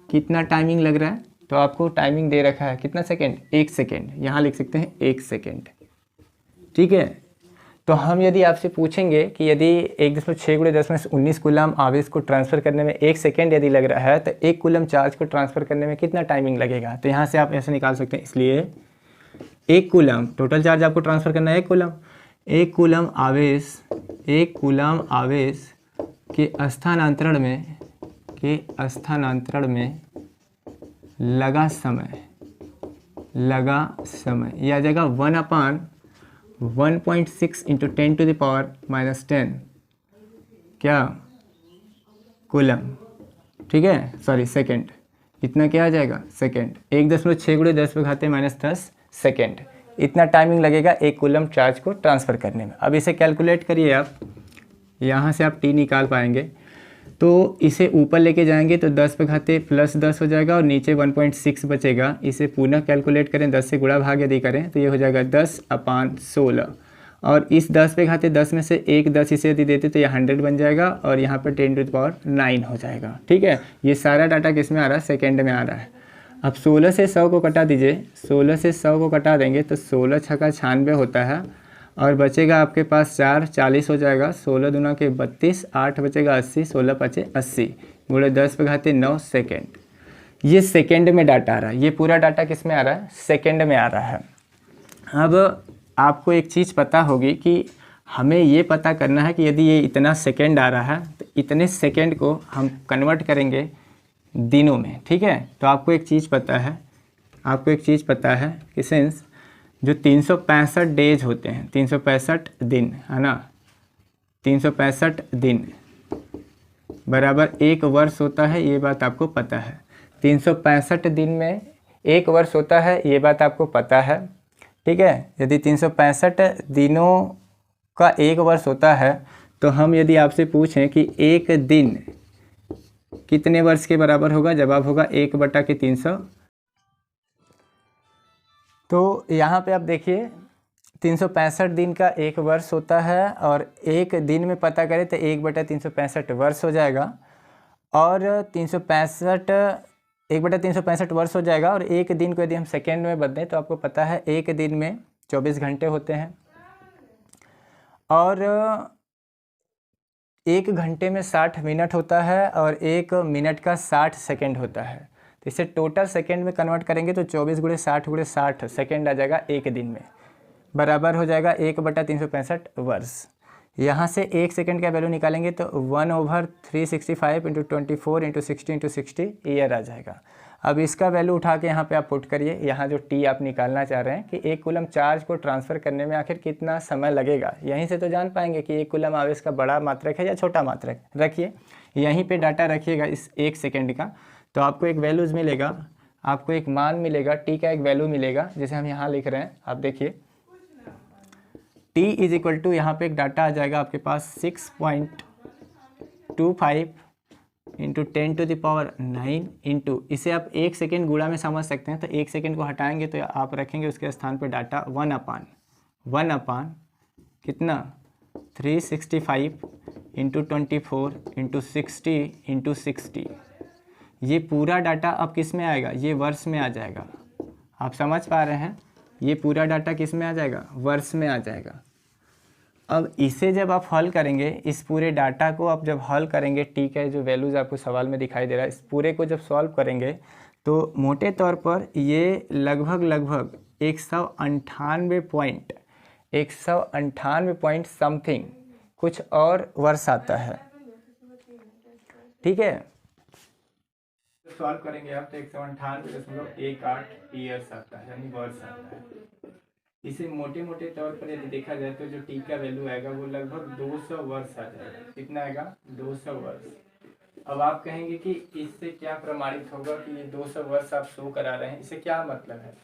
कितना टाइमिंग लग रहा है। तो आपको टाइमिंग दे रखा है कितना सेकेंड, 1 सेकेंड, यहाँ लिख सकते हैं 1 सेकेंड। ठीक है, तो हम यदि आपसे पूछेंगे कि यदि 1.6 × 10⁻19 कूलम आवेश को ट्रांसफ़र करने में 1 सेकेंड यदि लग रहा है तो 1 कूलम चार्ज को ट्रांसफ़र करने में कितना टाइमिंग लगेगा। तो यहाँ से आप ऐसे निकाल सकते हैं, इसलिए 1 कूलम टोटल चार्ज आपको ट्रांसफ़र करना है 1 कूलम आवेश के स्थानांतरण में लगा समय यह आ जाएगा 1/1.6 × 10⁻−10 क्या, कूलम। ठीक है, सॉरी सेकेंड, इतना क्या आ जाएगा, सेकेंड। 1.6 × 10⁻−10 सेकेंड, इतना टाइमिंग लगेगा 1 कूलम चार्ज को ट्रांसफ़र करने में। अब इसे कैलकुलेट करिए आप, यहाँ से आप T निकाल पाएंगे। तो इसे ऊपर लेके जाएंगे तो 10⁻+10 हो जाएगा और नीचे 1.6 बचेगा। इसे पुनः कैलकुलेट करें, 10 से गुणा भाग यदि करें तो ये हो जाएगा 10/16 और इस 10/10 में से एक 10 इसे यदि देते तो ये 100 बन जाएगा और यहाँ पर 10⁻9 हो जाएगा। ठीक है, ये सारा डाटा किस में आ रहा है, सेकेंड में आ रहा है। अब 16 से 100 को कटा दीजिए, 16 से 100 को कटा देंगे तो 16 छक्का 96 होता है और बचेगा आपके पास 4, 40 हो जाएगा। 16 दूना के 32, 8 बचेगा 80, 16 × 5 80 × 10⁻9 सेकेंड। ये सेकेंड में डाटा आ रहा है, ये पूरा डाटा किस में आ रहा है, सेकेंड में आ रहा है। अब आपको एक चीज़ पता होगी कि हमें ये पता करना है कि यदि ये इतना सेकंड आ रहा है तो इतने सेकंड को हम कन्वर्ट करेंगे दिनों में, ठीक है। तो आपको एक चीज़ पता है, कि सिंस जो 365 डेज होते हैं, 365 दिन है ना, 365 दिन बराबर एक वर्ष होता है, ये बात आपको पता है। 365 दिन में एक वर्ष होता है, ये बात आपको पता है, ठीक है। यदि 365 दिनों का एक वर्ष होता है तो हम यदि आपसे पूछें कि एक दिन कितने वर्ष के बराबर होगा, जवाब होगा 1/300। तो यहाँ पे आप देखिए 365 दिन का एक वर्ष होता है और एक दिन में पता करें तो 1/365 वर्ष हो जाएगा, और 1/365 वर्ष हो जाएगा। और एक दिन को यदि हम सेकेंड में बदलें तो आपको पता है एक दिन में 24 घंटे होते हैं, और एक घंटे में 60 मिनट होता है, और एक मिनट का 60 सेकेंड होता है। तो इसे टोटल सेकेंड में कन्वर्ट करेंगे तो 24 × 60 × 60 सेकेंड आ जाएगा एक दिन में, बराबर हो जाएगा 1/365 वर्ष। यहाँ से एक सेकेंड का वैल्यू निकालेंगे तो 1/365 × 24 × 60 × 60 ईयर आ जाएगा। अब इसका वैल्यू उठा के यहाँ पे आप पुट करिए। यहाँ जो टी आप निकालना चाह रहे हैं कि एक कूलम चार्ज को ट्रांसफ़र करने में आखिर कितना समय लगेगा, यहीं से तो जान पाएंगे कि एक कूलम आवेश का बड़ा मात्रक है या छोटा मात्रक। रखिए यहीं पे डाटा रखिएगा इस एक सेकेंड का, तो आपको एक वैल्यूज़ मिलेगा, आपको एक मान मिलेगा, टी का एक वैल्यू मिलेगा, जैसे हम यहाँ लिख रहे हैं। आप देखिए T = यहाँ पे एक डाटा आ जाएगा आपके पास 6.25 × 10⁹ इंटू, इसे आप एक सेकेंड गुणा में समझ सकते हैं। तो एक सेकेंड को हटाएंगे तो आप रखेंगे उसके स्थान पर डाटा 1/1 कितना 365 × 24 × 60 × 60। ये पूरा डाटा अब किस में आएगा, ये वर्ष में आ जाएगा। आप समझ पा रहे हैं, ये पूरा डाटा किस में आ जाएगा, वर्ष में आ जाएगा। अब इसे जब आप हल करेंगे, इस पूरे डाटा को आप जब हल करेंगे, ठीक है, जो वैल्यूज़ आपको सवाल में दिखाई दे रहा है, इस पूरे को जब सॉल्व करेंगे तो मोटे तौर पर ये लगभग 198 पॉइंट समथिंग कुछ और वर्ष आता है, ठीक है। सॉल्व करेंगे आप तो 198.18 ईयर्स आता है, यानी वर्ष आता है। इसे मोटे तौर पर यदि देखा जाए तो जो टी का वैल्यू आएगा वो लगभग 200 वर्ष आ जाएगा। कितना आएगा, 200 वर्ष। अब आप कहेंगे कि इससे क्या प्रमाणित होगा कि ये 200 वर्ष आप शो करा रहे हैं, इससे क्या मतलब है।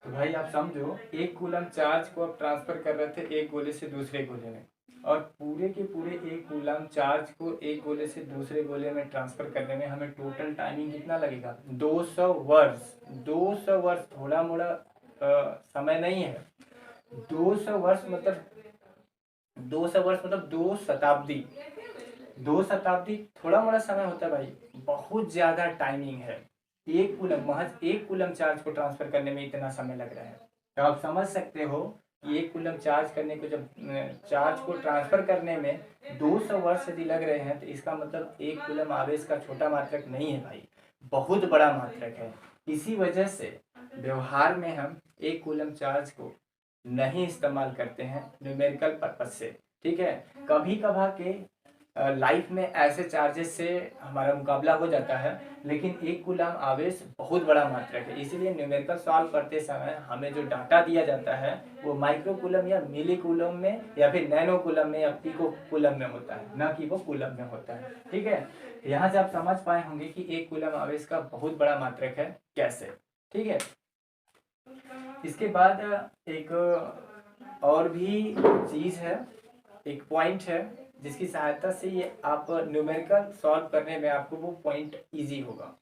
तो भाई आप समझो, एक कूलम चार्ज को आप ट्रांसफर कर रहे थे एक गोले से दूसरे गोले में, और पूरे के पूरे एक कूलम चार्ज को एक गोले से दूसरे गोले में ट्रांसफर करने में हमें टोटल टाइमिंग कितना लगेगा, 200 वर्ष। 200 वर्ष थोड़ा मोड़ा समय नहीं है। 200 वर्ष मतलब 2 शताब्दी। 2 शताब्दी थोड़ा मोड़ा समय होता है भाई, बहुत ज्यादा टाइमिंग है। महज एक कूलम चार्ज को ट्रांसफर करने में इतना समय लग रहा है। तो आप समझ सकते हो कि एक कूलम चार्ज करने को, जब चार्ज को ट्रांसफर करने में 200 वर्ष यदि लग रहे हैं, तो इसका मतलब एक कूलम आवेश का छोटा मात्रक नहीं है भाई, बहुत बड़ा मात्रक है। इसी वजह से व्यवहार में हम एक कूलम चार्ज को नहीं इस्तेमाल करते हैं न्यूमेरिकल पर्पज से, ठीक है। कभी कभार के लाइफ में ऐसे चार्जेस से हमारा मुकाबला हो जाता है, लेकिन एक कूलम आवेश बहुत बड़ा मात्रक है। इसीलिए न्यूमेरिकल सॉल्व करते समय हमें जो डाटा दिया जाता है वो माइक्रो कूलम या मिली कूलम में या फिर नैनो कूलम में या पिको कूलम में होता है, ना कि वो कूलम में होता है, ठीक है। यहाँ से आप समझ पाए होंगे कि एक कूलम आवेश का बहुत बड़ा मात्रक है कैसे, ठीक है। इसके बाद एक और भी चीज़ है, एक पॉइंट है जिसकी सहायता से ये आप न्यूमेरिकल सॉल्व करने में आपको वो पॉइंट इजी होगा।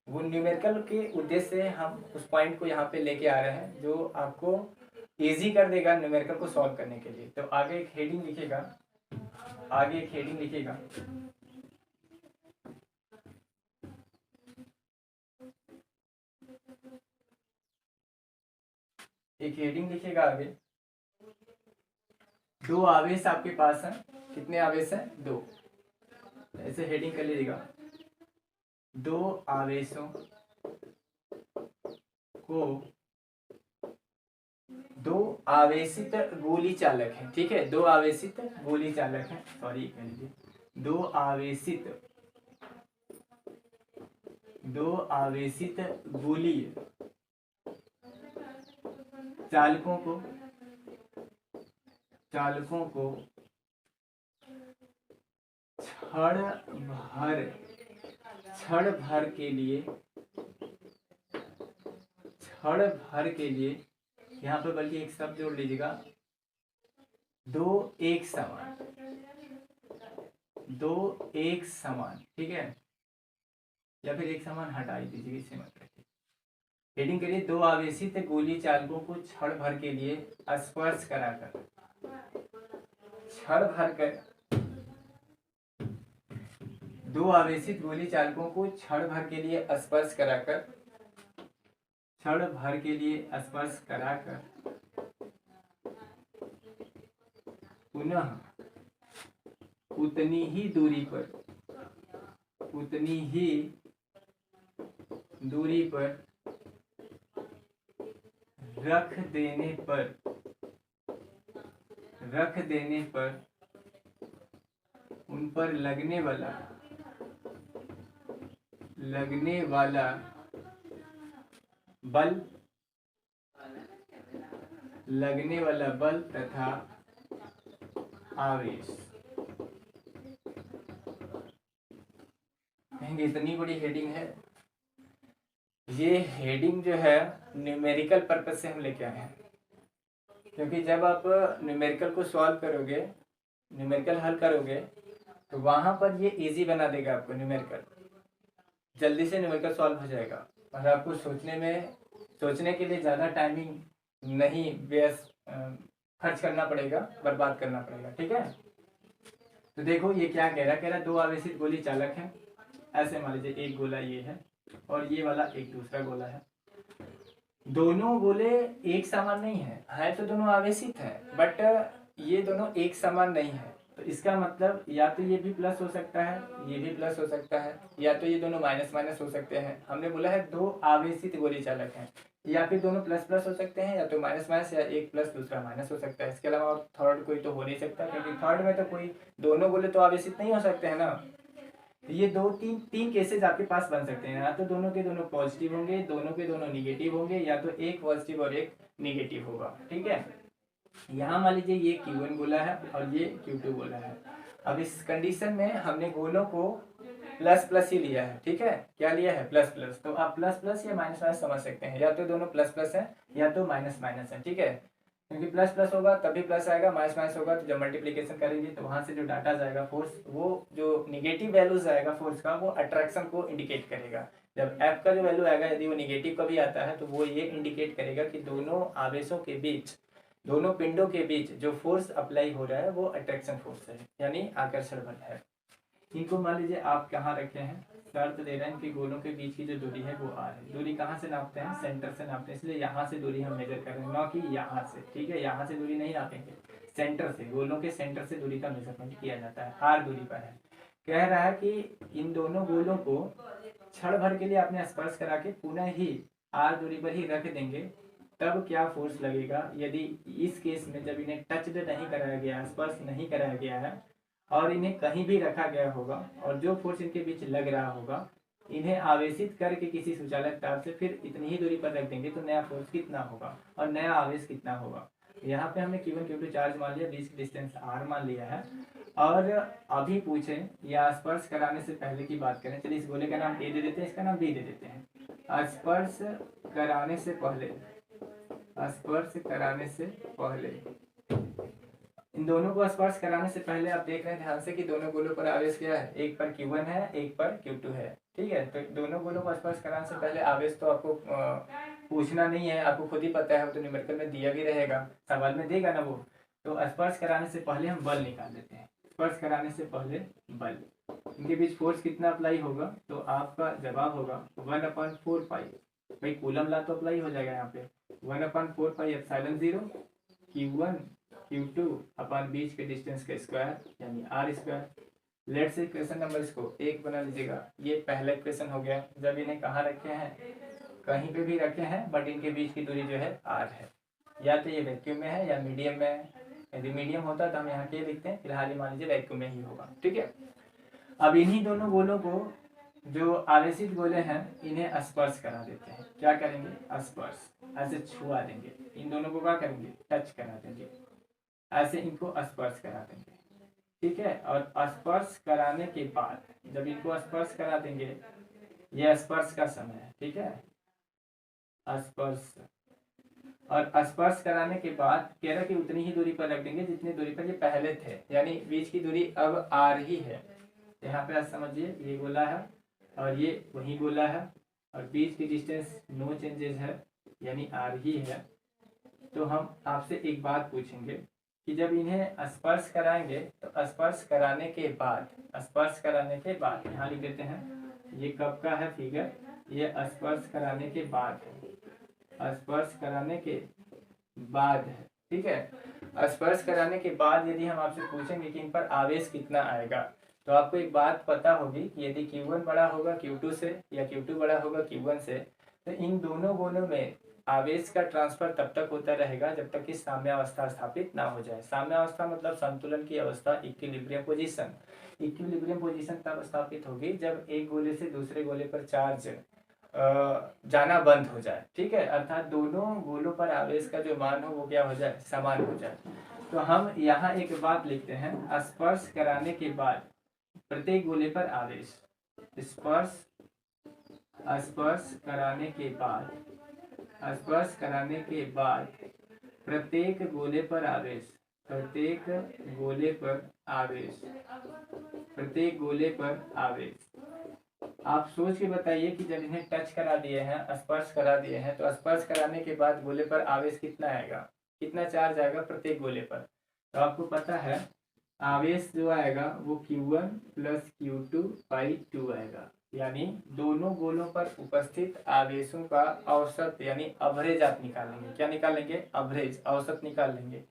वो न्यूमेरिकल के उद्देश्य से हम उस पॉइंट को यहाँ पे लेके आ रहे हैं जो आपको इजी कर देगा न्यूमेरिकल को सॉल्व करने के लिए। तो आगे एक हेडिंग लिखेगा, आगे 2 आवेश आपके पास हैं। कितने आवेश हैं, 2। ऐसे हेडिंग कर लीजिएगा, 2 आवेशों को दो आवेशित गोली चालक हैं, ठीक है, दो आवेशित गोली चालक हैं, सॉरी कह लीजिए, दो आवेशित गोली चालकों को क्षण भर के लिए यहाँ पे बल्कि एक शब्द जोड़ लीजिएगा, दो एक समान, ठीक है, या फिर एक समान हटा ही दीजिए, इसे मत रखिए। हेडिंग करिए, दो आवेशित गोली चालकों को क्षण भर के लिए स्पर्श कराकर, दो आवेशित गोली चालकों को क्षण भर के लिए स्पर्श कराकर पुनः उतनी ही दूरी पर रख देने पर उन पर लगने वाला बल तथा आवेश। इतनी बड़ी हेडिंग है। ये हेडिंग जो है न्यूमेरिकल पर्पज से हम लेके आए हैं, क्योंकि जब आप न्यूमेरिकल को सॉल्व करोगे, न्यूमेरिकल हल करोगे, तो वहां पर ये इजी बना देगा आपको, न्यूमेरिकल जल्दी से न्यूमेरिकल सॉल्व हो जाएगा और आपको सोचने के लिए ज़्यादा टाइमिंग नहीं खर्च करना पड़ेगा, बर्बाद करना पड़ेगा, ठीक है। तो देखो ये क्या कह रहा है, दो आवेशित गोली चालक हैं, ऐसे मान लीजिए एक गोला ये है और ये वाला एक दूसरा गोला है, दोनों गोले एक समान नहीं है तो दोनों आवेशित है, बट ये दोनों एक समान नहीं है, तो इसका मतलब या तो ये भी प्लस हो सकता है, ये भी प्लस हो सकता है, या तो ये दोनों माइनस माइनस हो सकते हैं। हमने बोला है दो आवेशित गोली चालक हैं, या फिर दोनों प्लस प्लस हो सकते हैं, या तो माइनस माइनस, या एक प्लस दूसरा माइनस हो सकता है। इसके अलावा थर्ड कोई तो हो नहीं सकता, क्योंकि थर्ड में तो कोई दोनों गोले तो आवेशित नहीं हो सकते हैं ना। ये दो तीन केसेस आपके पास बन सकते हैं, या तो दोनों के दोनों पॉजिटिव होंगे, दोनों के दोनों निगेटिव होंगे, या तो एक पॉजिटिव और एक निगेटिव होगा, ठीक है। यहाँ मान लीजिए ये Q1 गोला है और ये Q2 गोला है। अब इस कंडीशन में हमने गोलों को प्लस प्लस ही लिया है, ठीक है, क्या लिया है, प्लस प्लस। तो आप प्लस प्लस या माइनस माइनस समझ सकते हैं, या तो दोनों प्लस प्लस है या तो माइनस माइनस है, ठीक है, क्योंकि प्लस प्लस होगा तभी प्लस आएगा, माइनस माइनस होगा तो जब मल्टीप्लिकेशन करेंगे तो वहां से जो डाटा जाएगा फोर्स, वो जो निगेटिव वैल्यूज आएगा फोर्स का, वो अट्रैक्शन को इंडिकेट करेगा। जब F का जो वैल्यू आएगा, यदि वो निगेटिव का भी आता है तो वो ये इंडिकेट करेगा कि दोनों आवेशों के बीच, दोनों पिंडों के बीच जो फोर्स अप्लाई हो रहा है वो अट्रैक्शन फोर्स है, यानी आकर्षण बल है। इनको मान लीजिए आप कहाँ रखे हैं, शर्त दे रहे हैं कि गोलों के बीच की जो दूरी है वो r है। दूरी कहाँ से नापते हैं, सेंटर से नापते हैं, इसलिए यहाँ से दूरी हम मेजर कर रहे हैं, ना कि यहाँ से, ठीक है, यहाँ से दूरी नहीं नापेंगे, सेंटर से, गोलों के सेंटर से दूरी का मेजरमेंट किया जाता है, r दूरी पर है। कह रहा है कि इन दोनों गोलों को क्षण भर के लिए आपने स्पर्श करा के पुनः ही r दूरी पर ही रख देंगे, तब क्या फोर्स लगेगा। यदि इस केस में जब इन्हें टच नहीं कराया गया, स्पर्श नहीं कराया गया है और इन्हें कहीं भी रखा गया होगा, और जो फोर्स इनके बीच लग रहा होगा, इन्हें आवेशित करके किसी सुचालक तार से फिर इतनी ही दूरी पर रख देंगे, तो नया फोर्स कितना होगा और नया आवेश कितना होगा। यहाँ पे हमने Q1 Q2 चार्ज मान लिया, बीच की डिस्टेंस r मान लिया है, और अभी पूछे या स्पर्श कराने से पहले की बात करें, चलिए इस गोले का नाम A दे देते हैं, इसका नाम B दे देते हैं। स्पर्श कराने से पहले इन दोनों को स्पर्श कराने से पहले आप देख रहे हैं ध्यान से कि दोनों गोलों पर आवेश क्या है, एक पर Q1 है, एक पर Q2 है, ठीक है। तो दोनों गोलों को स्पर्श कराने से पहले आवेश तो आपको पूछना नहीं है, आपको खुद ही पता है, तो न्यूमेरिकल में दिया भी रहेगा, सवाल में देगा ना वो। तो स्पर्श कराने से पहले हम बल निकाल देते हैं, स्पर्श कराने से पहले बल, इनके बीच फोर्स कितना अप्लाई होगा, तो आपका जवाब होगा 1/4 पाई, भाई कूलम लॉ तो अप्लाई हो जाएगा यहाँ पे, 1/4 पाई एप्सिलॉन 0 Q1 Q2 अपन बीच के डिस्टेंस का स्क्वायर, यानी r स्क्वायर। लेट से इक्वेशन नंबर इसको 1 बना लीजिएगा, ये पहला इक्वेशन हो गया। जब इन्हें कहाँ रखे हैं, कहीं पे भी रखे हैं, बट इनके बीच की दूरी जो है r है। या तो ये वैक्यूम में है या मीडियम में है। यदि मीडियम होता तो हम यहाँ के लिखते हैं, फिलहाल मान लीजिए वैक्यूम में ही होगा। ठीक है, अब इन्हीं दोनों गोलों को, जो आवेशित गोले हैं, इन्हें स्पर्श करा देते हैं। क्या करेंगे? स्पर्श, ऐसे छुआ देंगे। इन दोनों को क्या करेंगे? टच करा देंगे, ऐसे इनको स्पर्श करा देंगे। ठीक है, और स्पर्श कराने के बाद, जब इनको स्पर्श करा देंगे, ये स्पर्श का समय है। ठीक है, स्पर्श, और स्पर्श कराने के बाद कह रहा कि उतनी ही दूरी पर रख देंगे जितनी दूरी पर ये पहले थे, यानी बीच की दूरी अब आ रही है। यहाँ पे आप समझिए, ये गोला है और ये वही गोला है, और बीच की डिस्टेंस नो चेंजेस है, यानी आ रही है। तो हम आपसे एक बात पूछेंगे कि जब इन्हें स्पर्श कराएंगे तो स्पर्श कराने के बाद, स्पर्श कराने के बाद यहाँ लिख देते हैं, ये कब का है फिगर, ये स्पर्श कराने के बाद है, स्पर्श कराने के बाद है। ठीक है, स्पर्श कराने के बाद यदि हम आपसे पूछेंगे कि इन पर आवेश कितना आएगा, तो आपको एक बात पता होगी कि यदि Q1 बड़ा होगा Q2 से या Q2 बड़ा होगा Q1 से, तो इन दोनों गोलों में आवेश का ट्रांसफर तब तक होता रहेगा जब तक कि साम्यावस्था स्थापित ना हो जाए। साम्यावस्था मतलब संतुलन की अवस्था, इक्विलिब्रियम पोजीशन। इक्विलिब्रियम पोजीशन तब स्थापित होगी जब एक गोले से दूसरे गोले पर चार्ज जाना बंद हो जाए। ठीक है, अर्थात दोनों गोलों पर आवेश का जो मान हो वो क्या हो जाए? समान हो जाए। तो हम यहाँ एक बात लिखते हैं, स्पर्श कराने के बाद प्रत्येक गोले पर आवेश, स्पर्श कराने के बाद, स्पर्श कराने के बाद प्रत्येक गोले पर आवेश, प्रत्येक गोले पर आवेश, प्रत्येक गोले पर आवेश। आप सोच के बताइए कि जब इन्हें टच करा दिए हैं, स्पर्श करा दिए हैं, तो स्पर्श कराने के बाद गोले पर आवेश कितना आएगा, कितना चार्ज आएगा प्रत्येक गोले पर? तो आपको पता है आवेश जो आएगा वो Q1 प्लस Q2/2 आएगा, यानी दोनों गोलों पर उपस्थित आवेशों का औसत यानी एवरेज आप निकालेंगे। क्या निकालेंगे? एवरेज, औसत निकाल लेंगे।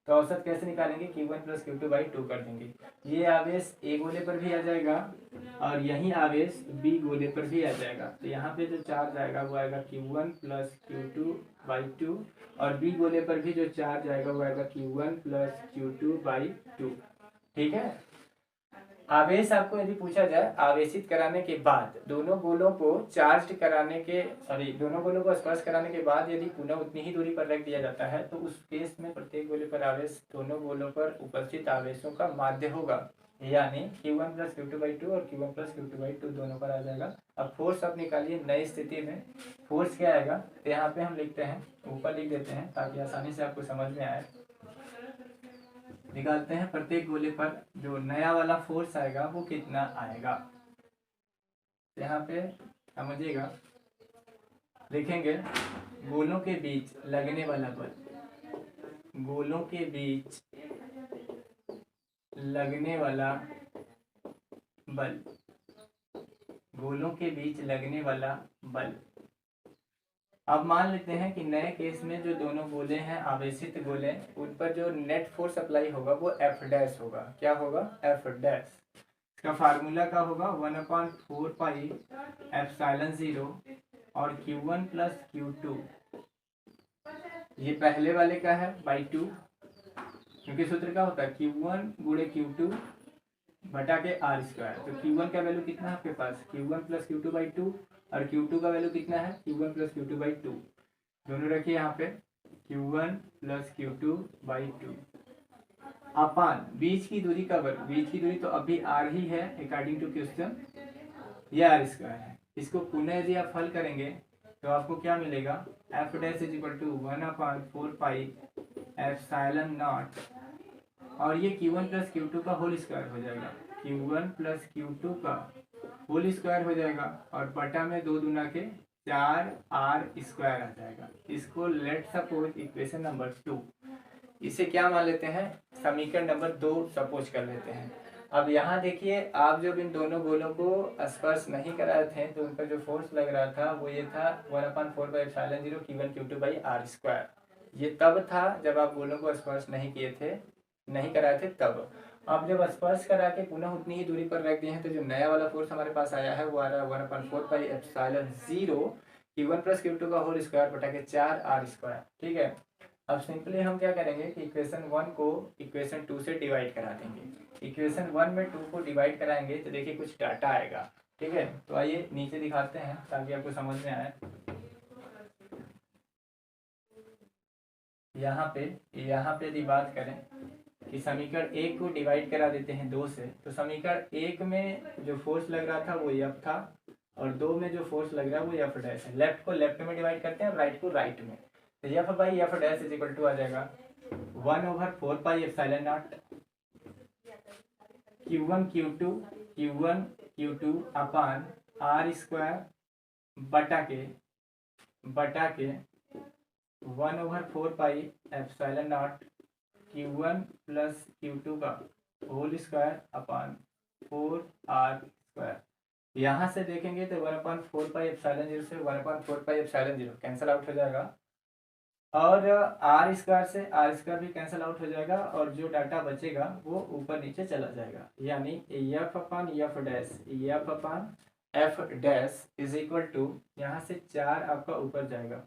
तो औसत कैसे निकालेंगे? Q1 प्लस Q2/2 कर देंगे। ये आवेश ए गोले पर भी आ जाएगा और यही आवेश बी गोले पर भी आ जाएगा। तो यहाँ पे जो चार्ज आएगा वो आएगा Q1 प्लस Q2/2, और बी गोले पर भी जो चार्ज आएगा वो आएगा Q1 प्लस Q2/2। ठीक है, आवेश आपको यदि पूछा जाए आवेशित कराने के बाद, दोनों गोलों को चार्ज कराने के, सॉरी, दोनों गोलों को स्पर्श कराने के बाद यदि पुनः उतनी ही दूरी पर रख दिया जाता है, तो उस केस में प्रत्येक गोले पर आवेश दोनों गोलों पर उपस्थित आवेशों का माध्य होगा, यानी Q1 प्लस Q2/2 और Q1 प्लस Q2/2 दोनों पर आ जाएगा। अब फोर्स आप निकालिए, नई स्थिति में फोर्स क्या आएगा? तो यहाँ पे हम लिखते हैं, ऊपर लिख देते हैं ताकि आसानी से आपको समझ में आए। निकालते हैं प्रत्येक गोले पर जो नया वाला फोर्स आएगा वो कितना आएगा। यहाँ पे समझिएगा, लिखेंगे गोलों के बीच लगने वाला बल, गोलों के बीच लगने वाला बल, गोलों के बीच लगने वाला बल। अब मान लेते हैं कि नए केस में जो दोनों गोले हैं आवेशित गोले, उन पर जो नेट फोर्स अप्लाई होगा वो F डैश होगा। क्या होगा? F dash. इसका फार्मूला क्या होगा? 1/4πε0 और Q1 प्लस Q2, ये पहले वाले का है /2, क्योंकि सूत्र क्या होता है? Q1 गुणे Q2 बटा के r²। तो Q1 का वैल्यू कितना है आपके पास? Q1 प्लस Q2/2, और Q2 का वैल्यू कितना है? Q1 plus Q2/2। दोनों रखिए यहाँ पे, Q1 प्लस Q2/2 अपान बीच की दूरी का वर्ग। बीच की दूरी तो अभी r ही है अकॉर्डिंग टू क्वेश्चन, ये r² है। इसको पुनः यदि आप हल करेंगे तो आपको क्या मिलेगा? F dash is equal to 1/4πε0, और ये Q1 प्लस Q2 का होल स्क्वायर हो जाएगा। Q1 प्लस Q2 का होल स्क्वायर हो जाएगा, और बटा में 2 दूना के 4r² आ जाएगा। इसको लेट सपोज इक्वेशन नंबर 2, इसे क्या मान लेते हैं? समीकरण नंबर 2 सपोज कर लेते हैं। अब यहाँ देखिए, आप जब इन दोनों गोलों को स्पर्श नहीं कराए थे तो उन पर जो फोर्स लग रहा था वो ये था 1/4πε0 Q1 Q2/r²। ये तब था जब आप गोलों को स्पर्श नहीं किए थे, नहीं कराए थे तब। अब जब स्पर्श करा के पुनः उतनी ही दूरी पर रख दिए हैं तो जो नया वाला फोर्स हमारे पास आया है वो आ रहा है 1/4πε0 Q1 प्लस Q2 का होल स्क्वायर बटा के 4r²। ठीक है, अब सिंपली हम क्या करेंगे कि इक्वेशन 1 को इक्वेशन 2 से डिवाइड करा देंगे। इक्वेशन 1 में 2 को डिवाइड कराएंगे तो देखिए कुछ डाटा आएगा। ठीक है, तो आइए नीचे दिखाते हैं ताकि आपको समझ में आए। यहाँ पे यदि बात करें कि समीकरण 1 को डिवाइड करा देते हैं 2 से, तो समीकरण 1 में जो फोर्स लग रहा था वो F था और 2 में जो फोर्स लग रहा है वो F डैश है। लेफ्ट को लेफ्ट में डिवाइड करते हैं और राइट को राइट में, तो F by F dash is equal to आ जाएगा 1/4 pi epsilon naught Q1 Q2 upon R square बटा के 1/4 pi epsilon naught Q1 plus Q2 का whole square upon 4R square. यहाँ से देखेंगे तो 1/4 पाई एप्सिलॉन 0 से 1/4 पाई एप्सिलॉन 0 कैंसिल आउट हो जाएगा और R स्क्वायर से R स्क्वायर भी कैंसिल आउट हो जाएगा और जो डाटा बचेगा वो ऊपर नीचे चला जाएगा, यानी F upon F dash is equal to यहाँ से 4 आपका ऊपर जाएगा,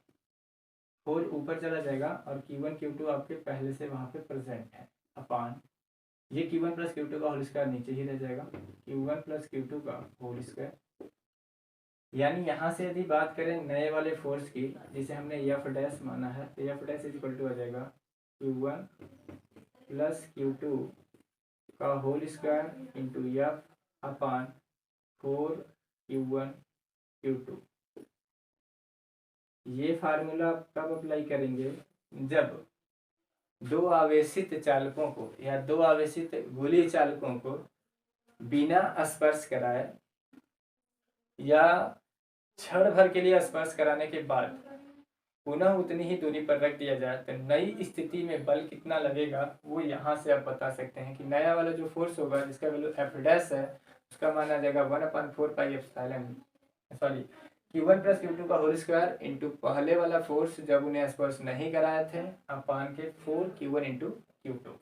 होल ऊपर चला जाएगा और Q1 Q2 आपके पहले से वहाँ पे प्रेजेंट है अपान ये Q1 प्लस Q2 का होल स्क्वायर नीचे ही रह जाएगा, Q1 प्लस Q2 का होल स्क्वायर। यानी यहाँ से यदि बात करें नए वाले फोर्स की जिसे हमने F डैश माना है, तो F dash is equal to आ जाएगा Q1 प्लस Q2 का whole square into F upon 4 Q1 Q2। ये फार्मूला आप कब अप्लाई करेंगे, जब दो आवेशित चालकों को या दो आवेशित गोलीय चालकों को बिना स्पर्श कराए या क्षण भर के लिए स्पर्श कराने के बाद पुनः उतनी ही दूरी पर रख दिया जाए तो नई स्थिति में बल कितना लगेगा वो यहाँ से आप बता सकते हैं कि नया वाला जो फोर्स होगा जिसका वैल्यू F डैश है उसका मान आ जाएगा 1/4 pi epsilon Q1 plus Q2 का होल स्क्वायर इंटू पहले वाला फोर्स जब उन्हें स्पर्श नहीं कराए थे अपान के 4 Q1 इंटू Q2।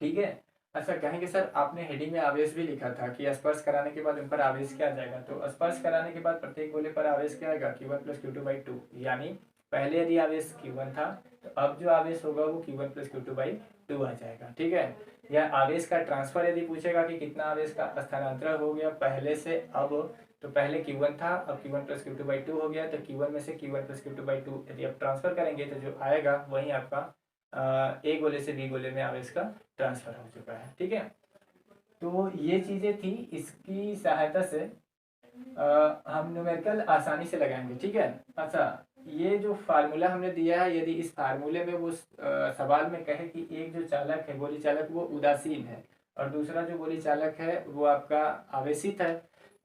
ठीक है, अच्छा कहेंगे सर आपने हेडिंग में आवेश भी लिखा था कि स्पर्श कराने के बाद उन पर आवेश क्या आ जाएगा, तो स्पर्श कराने के बाद प्रत्येक गोले पर आवेश क्या आएगा Q1 प्लस Q2 बाई 2, यानी पहले यदि आवेश Q1 था तो अब जो आवेश होगा वो Q1 प्लस Q2 बाई 2 आ जाएगा। ठीक है, या आवेश का ट्रांसफर यदि पूछेगा कि कितना आवेश का स्थानांतरण हो गया पहले से अब, तो पहले Q1 था अब Q1 प्लस Q2 बाई 2 हो गया, तो Q1 में से Q1 प्लस Q2 बाई 2 यदि आप ट्रांसफर करेंगे तो जो आएगा वही आपका ए गोले से बी गोले में आवेश का ट्रांसफर हो चुका है। ठीक है, तो ये चीज़ें थी, इसकी सहायता से हम न्यूमेरिकल आसानी से लगाएंगे। ठीक है, अच्छा ये जो फार्मूला हमने दिया है यदि इस फार्मूले में वो सवाल में कहे कि एक जो चालक है गोली चालक वो उदासीन है और दूसरा जो गोली चालक है वो आपका आवेशित है,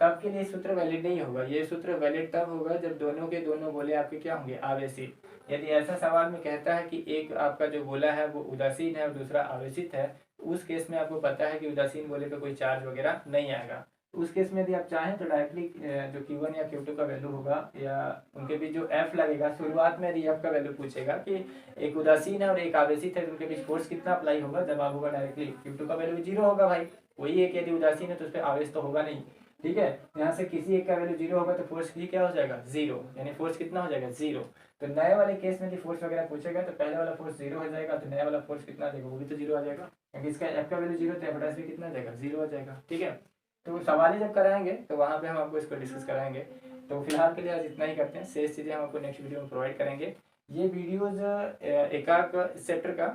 तब के लिए सूत्र वैलिड नहीं होगा। ये सूत्र वैलिड तब होगा जब दोनों के दोनों गोले आपके क्या होंगे आवेशित। यदि ऐसा सवाल में कहता है कि एक आपका जो गोला है वो उदासीन है और दूसरा आवेशित है, उस केस में आपको पता है कि उदासीन गोले पे कोई चार्ज वगैरह नहीं आएगा। उस केस में यदि आप चाहें तो डायरेक्टली जो Q1 या Q2 का वैल्यू होगा या उनके बीच जो F लगेगा शुरुआत में यदि F का वैल्यू पूछेगा कि एक उदासीन है और एक आवेशित है तो उनके बीच फोर्स कितना अप्लाई होगा, जवाब होगा डायरेक्टली Q2 का वैल्यू 0 होगा भाई, वही एक यदि उदासीन है तो उस पर आवेश तो होगा नहीं। ठीक है, यहाँ से किसी एक का वैल्यू 0 होगा तो फोर्स भी क्या हो जाएगा 0, यानी फोर्स कितना हो जाएगा 0। तो नए वाले केस में यदि फोर्स वगैरह पूछेगा तो पहले वाला फोर्स 0 हो जाएगा तो नया वाला फोर्स कितना आ जाएगा वो भी तो 0 आ जाएगा, क्योंकि इसका F का वैल्यू 0 तो F डैश भी कितना आ जाएगा 0 आ जाएगा। ठीक है, तो सवाल ही जब कराएंगे तो वहाँ पे हम आपको इसको डिस्कस कराएंगे। तो फिलहाल के लिए आज इतना ही करते हैं, शेष चीज़ें हम आपको नेक्स्ट वीडियो में प्रोवाइड करेंगे। ये वीडियोज़ एक चैप्टर का